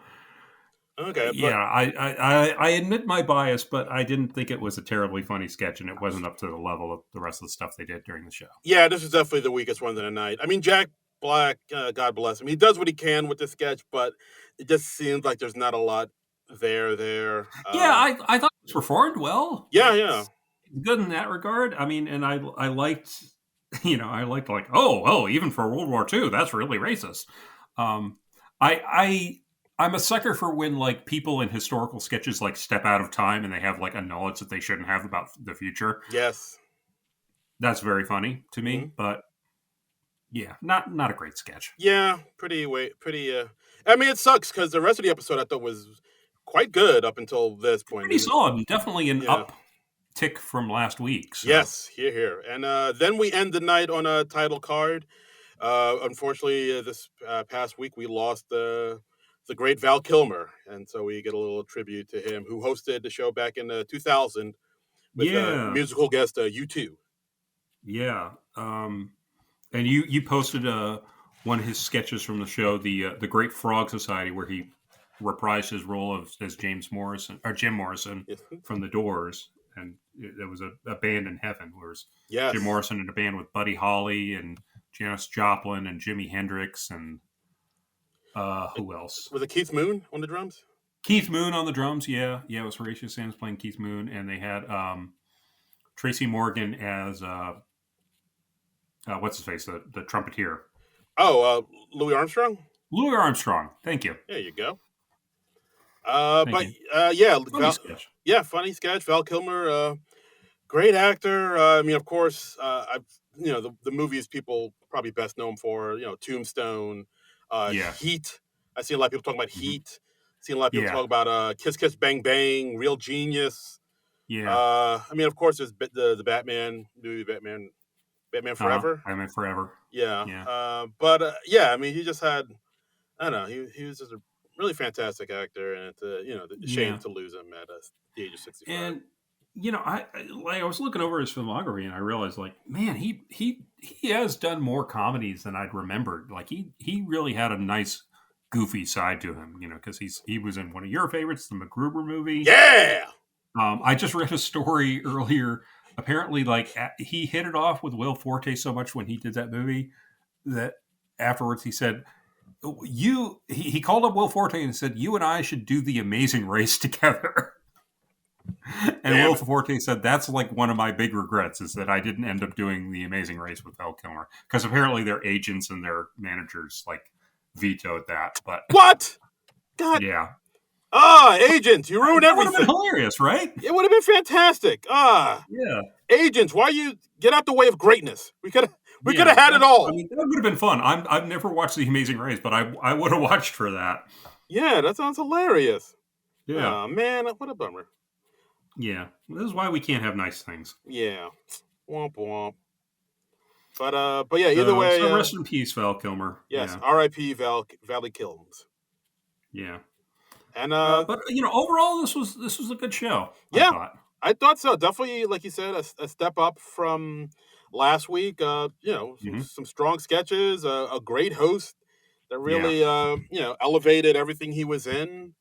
Okay, but yeah, I admit my bias, but I didn't think it was a terribly funny sketch, and it wasn't up to the level of the rest of the stuff they did during the show. yeah, this is definitely the weakest one of the night. I mean, Jack Black, God bless him, he does what he can with the sketch, but it just seems like there's not a lot there. Yeah, I thought it performed well. Yeah, yeah. It's good in that regard. I mean, and I liked, I liked like, oh, even for World War II, that's really racist. Um, I'm a sucker for when like people in historical sketches like step out of time and they have like a knowledge that they shouldn't have about the future. Yes. That's very funny to Hmm. me, but yeah, not a great sketch. Yeah, pretty. I mean, it sucks because the rest of the episode I thought was quite good up until this point. Pretty solid, definitely an Yeah. uptick from last week. So. Yes, here. And then we end the night on a title card. Unfortunately, this past week we lost the great Val Kilmer, and so we get a little tribute to him, who hosted the show back in 2000 with Yeah, musical guest U2. yeah. And you posted one of his sketches from the show, the Great Frog Society, where he reprised his role as Jim Morrison Yes. from The Doors, and there was a band in heaven where it was Yes. Jim Morrison in a band with Buddy Holly and Janis Joplin and Jimi Hendrix and who else? Was it Keith Moon on the drums? Keith Moon on the drums. Yeah, it was Horatio Sands playing Keith Moon, and they had Tracy Morgan as what's his face, the trumpeter. Oh, Louis Armstrong? Louis Armstrong. Thank you. There you go. Thank But you. yeah, Funny sketch. yeah, funny sketch. Val Kilmer, great actor. I mean, of course, I've the movies people probably best know him for. Tombstone, Yeah. Heat. I see a lot of people talking about Mhm. Heat. Seen a lot of people Yeah. talk about Kiss Kiss Bang Bang, Real Genius. Yeah. I mean, of course, there's the Batman movie, Batman Forever. I meant forever. Yeah. Yeah. But yeah, I mean, he just had. I don't know. He was just a really fantastic actor, and it's a shame Yeah. to lose him at the age of 65. And I was looking over his filmography and I realized like, man, he has done more comedies than I'd remembered. Like he really had a nice goofy side to him, because he was in one of your favorites, the MacGruber movie. Yeah. I just read a story earlier apparently, like, he hit it off with Will Forte so much when he did that movie that afterwards he said, he called up Will Forte and said, "You and I should do The Amazing Race together." And Damn Will it. Forte said, "That's like one of my big regrets is that I didn't end up doing The Amazing Race with Val Kilmer, because apparently their agents and their managers like vetoed that." But What? God. yeah, Agents, you ruined that would have been everything. hilarious, right? It would have been fantastic. Yeah, Agents, why you get out the way of greatness? We could yeah. have had it I all. mean, that would have been fun. I've never watched The Amazing Race, but I would have watched for that. Yeah, that sounds hilarious. Yeah, Oh man, what a bummer. yeah. This is why we can't have nice things. Yeah. Womp womp. But yeah, either way, So rest in peace, Val Kilmer. yes, Yeah, R.I.P. Valley Kilms. yeah. And But overall, this was a good show. I yeah, thought. I thought so. Definitely, like you said, a step up from last week. Hmm. Some strong sketches, a great host that Yeah. really elevated everything he was in.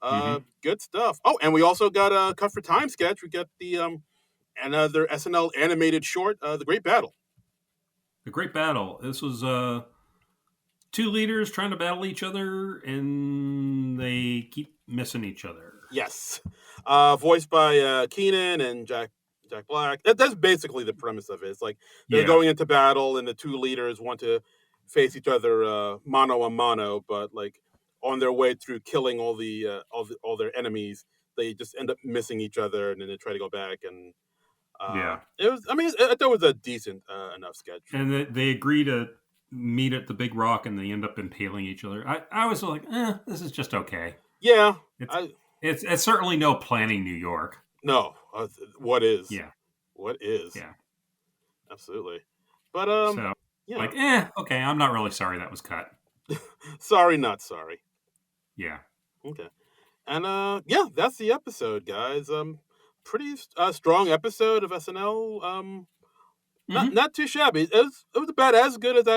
Hmm. Good stuff. Oh, and we also got a Cut for Time sketch. We got the another SNL animated short, The Great Battle. A great battle. This was two leaders trying to battle each other, and they keep missing each other. Yes, voiced by Keenan and Jack Black. That's basically the premise of it. It's like they're Yeah. going into battle, and the two leaders want to face each other mano a mano, but like on their way through killing all their enemies, they just end up missing each other, and then they try to go back. And Yeah. it was, I mean, I thought it was a decent enough sketch. And they agree to meet at the big rock, and they end up impaling each other. I was like, this is just okay. Yeah, It's I it's certainly no Planning New York. no, what is, Yeah. what is, Yeah. absolutely, but So yeah, like, okay, I'm not really sorry that was cut. sorry, not sorry. Yeah. Okay. And yeah, that's the episode, guys. Pretty strong episode of SNL. Hmm. Not too shabby. It was about as good as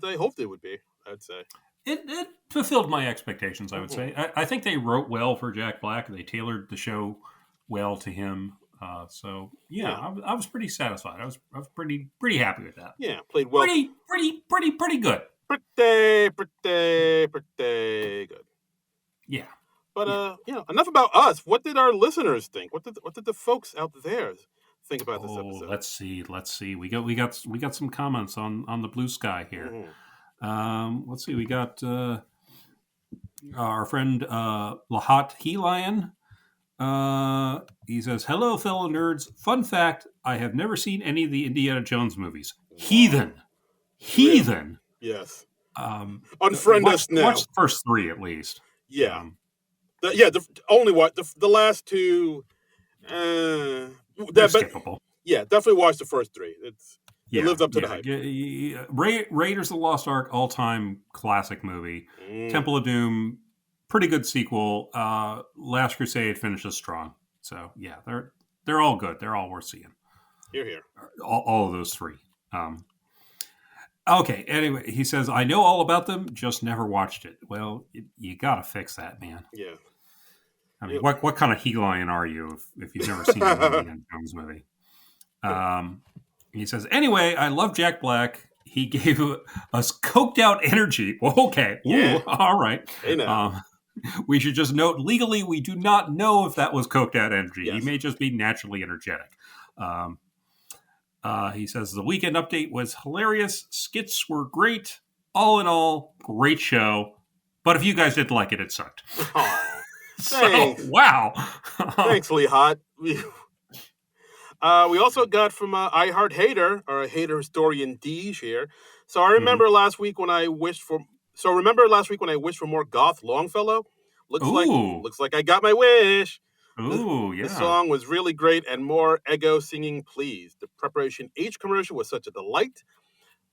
I hoped it would be. I'd say. It fulfilled my expectations, I would Mhm. say. I think they wrote well for Jack Black. They tailored the show well to him. So yeah, Yeah, I was pretty satisfied. I was pretty happy with that. yeah. Played well. Pretty good. Pretty good. Yeah, But yeah. enough about us. What did our listeners think? What did the folks out there think about this Oh, episode? let's see. We got some comments on the Blue Sky here. Mhm. Let's see. We got our friend Lahat Helion. He says, "Hello, fellow nerds. Fun fact: I have never seen any of the Indiana Jones movies. Wow. Heathen. Yes. Um, Unfriend watch us now. the first three at least. Yeah. Um, Only what the last two. they're But skippable. yeah, definitely watch the first three. It Yeah, lives up to the yeah. hype. Raiders of the Lost Ark, all time classic movie. Mm, Temple of Doom, pretty good sequel. Last Crusade finishes strong. So yeah, they're all good. They're all worth seeing. here. All of those three. Okay. Anyway, he says, I know all about them, just never watched it. Well, you got to fix that, man. Yeah. I mean, Yep. what kind of Helion are you if you've never seen an Indiana Jones movie? He says, anyway, I love Jack Black. He gave us coked out energy. Well, okay. Yeah. Ooh, all right. Hey now. We should just note, legally, we do not know if that was coked out energy. Yes. He may just be naturally energetic. He says, the weekend update was hilarious. Skits were great. All in all, great show. But if you guys didn't like it, it sucked. Oh, So, thanks. wow. Thanks, Lee Hot. We also got from iHeart Hater, or a hater historian Deej here. So I remember last week when I wished for. So remember last week when I wished for more goth Longfellow. Ooh. Looks like I got my wish. Ooh, The yeah. song was really great and more Ego singing please. The Preparation H commercial was such a delight.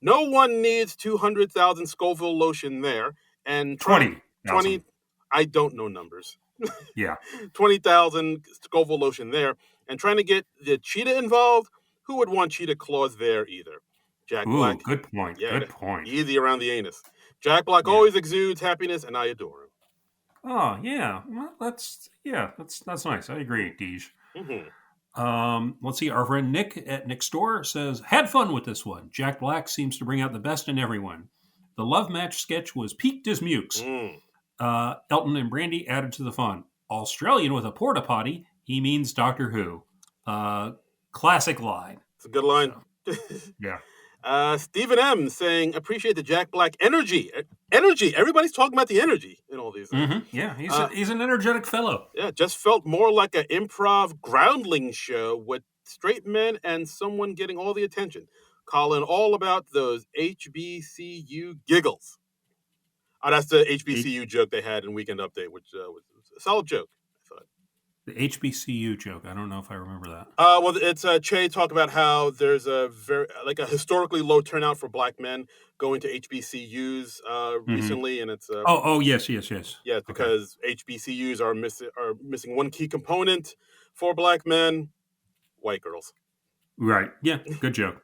No one needs 200,000 Scoville lotion there. And 20,000. I don't know numbers. Yeah. 20,000 Scoville lotion there. And trying to get the cheetah involved, who would want cheetah claws there either? Jack Ooh, Black. good point. Yeah, Good point. easy around the anus. Jack Black Yeah. always exudes happiness, and I adore him. Oh, yeah. Well, that's nice. I agree, Deej. Mm-hmm. Let's see. Our friend Nick at Nick's Store says, had fun with this one. Jack Black seems to bring out the best in everyone. The love match sketch was peaked as mukes. Elton and Brandi added to the fun. Australian with a porta potty. He means Doctor Who. Classic line. It's a good line. So, yeah. Stephen M saying, appreciate the Jack Black energy. Energy. Everybody's talking about the energy in all these things. Yeah, he's an energetic fellow. Yeah, just felt more like an improv groundling show with straight men and someone getting all the attention. Colin, all about those HBCU giggles. Oh, that's the HBCU joke they had in Weekend Update, which was a solid joke, I thought. The HBCU joke. I don't know if I remember that. Well, it's Che talk about how there's a a historically low turnout for black men going to HBCUs recently, and it's yes. Yeah, because HBCUs are missing one key component for black men: white girls. Right. Yeah. Good joke.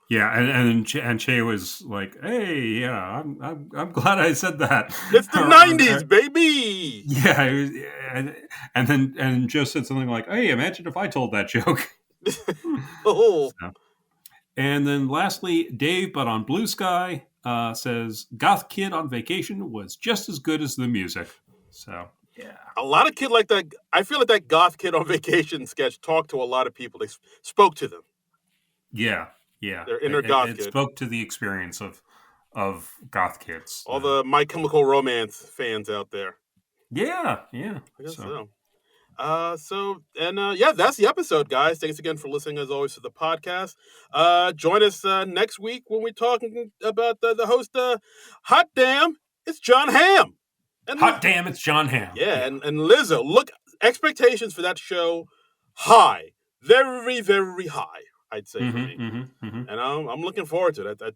Yeah, and Che was like, "Hey, yeah, I'm glad I said that." It's the '90s, baby. Yeah, and Joe said something like, "Hey, imagine if I told that joke." Oh. So. And then lastly, Dave, but on Blue Sky, says, "Goth Kid on Vacation was just as good as the music." So yeah, a lot of kid like that. I feel like that Goth Kid on Vacation sketch talked to a lot of people. They spoke to them. Yeah. Yeah, their inner goth kid. It spoke to the experience of goth kids. All the My Chemical Romance fans out there. Yeah. I guess so. That's the episode, guys. Thanks again for listening, as always, to the podcast. Join us next week when we're talking about the host. Hot damn, it's John Hamm. Damn, it's John Hamm. Yeah, and Lizzo. Look, expectations for that show high, very, very high. I'd say for me, and I'm looking forward to it. I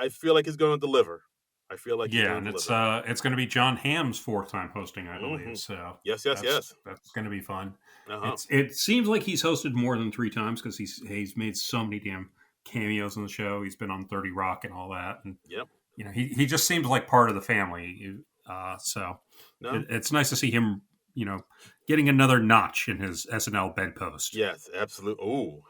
feel like he's going to deliver. It's going to be John Hamm's fourth time hosting, I believe. So yes, that's going to be fun. Uh-huh. It seems like he's hosted more than 3 times because he's made so many damn cameos on the show. He's been on 30 Rock and all that, and he just seems like part of the family. It's nice to see him, getting another notch in his SNL bedpost. Yes, absolutely. Ooh.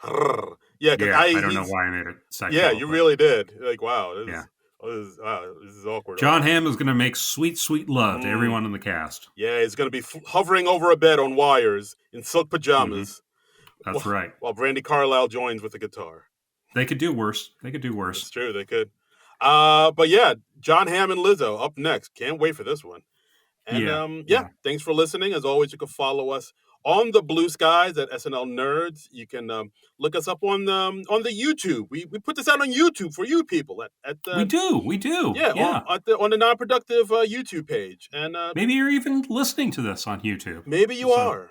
Yeah, I don't know why I made it sexual. Yeah, you really did. Like, wow. This is awkward. John Hamm is going to make sweet, sweet love to everyone in the cast. Yeah, he's going to be hovering over a bed on wires in silk pajamas. That's right. While Brandi Carlile joins with the guitar. They could do worse. It's true, they could. But yeah, John Hamm and Lizzo up next. Can't wait for this one. And thanks for listening. As always, you can follow us on the Blue Skies at SNL Nerds. You can look us up on the YouTube. We put this out on YouTube for you people. We do. Yeah. On the Non-Productive YouTube page. And maybe you're even listening to this on YouTube. Maybe you are.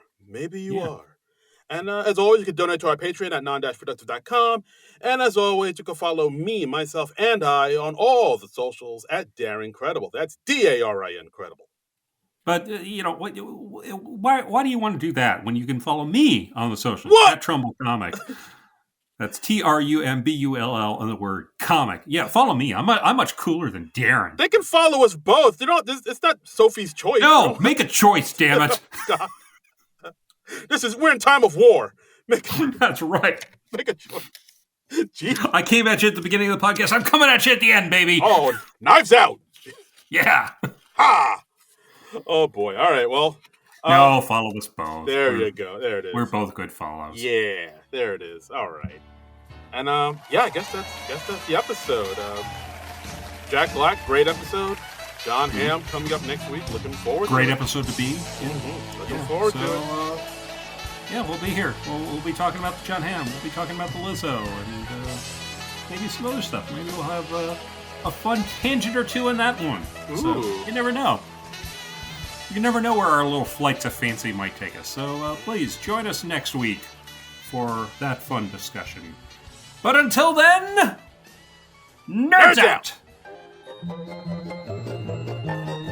And as always, you can donate to our Patreon at Non-Productive.com. And as always, you can follow me, myself, and I on all the socials at Darren Credible. That's DARIN Credible. But, why do you want to do that when you can follow me on the socials? What? At Trumbull Comic. That's TRUMBULL and the word comic. Yeah, follow me. I'm much cooler than Darren. They can follow us both. It's not Sophie's choice. No, make a choice, damn it. We're in time of war. That's right. Make a choice. Jeez. I came at you at the beginning of the podcast. I'm coming at you at the end, baby. Oh, knives out. Yeah. Ha! Oh, boy. All right, well. No, follow us both. There you go. There it is. We're both good follows. Yeah, there it is. All right. And, I guess that's the episode. Jack Black, great episode. John Hamm coming up next week. Looking forward to it. Great episode to be. Looking forward to it. We'll be here. We'll be talking about the John Hamm. We'll be talking about the Lizzo and maybe some other stuff. Maybe we'll have a fun tangent or two in that one. Ooh. So you never know. You never know where our little flight to fancy might take us. So please join us next week for that fun discussion. But until then, nerds out!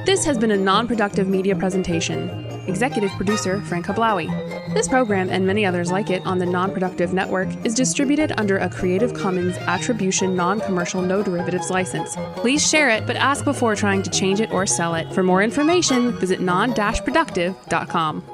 This has been a non-productive media presentation. Executive producer, Frank Hablawi. This program and many others like it on the Non-Productive Network is distributed under a Creative Commons Attribution Non-Commercial No Derivatives license. Please share it, but ask before trying to change it or sell it. For more information, visit non-productive.com.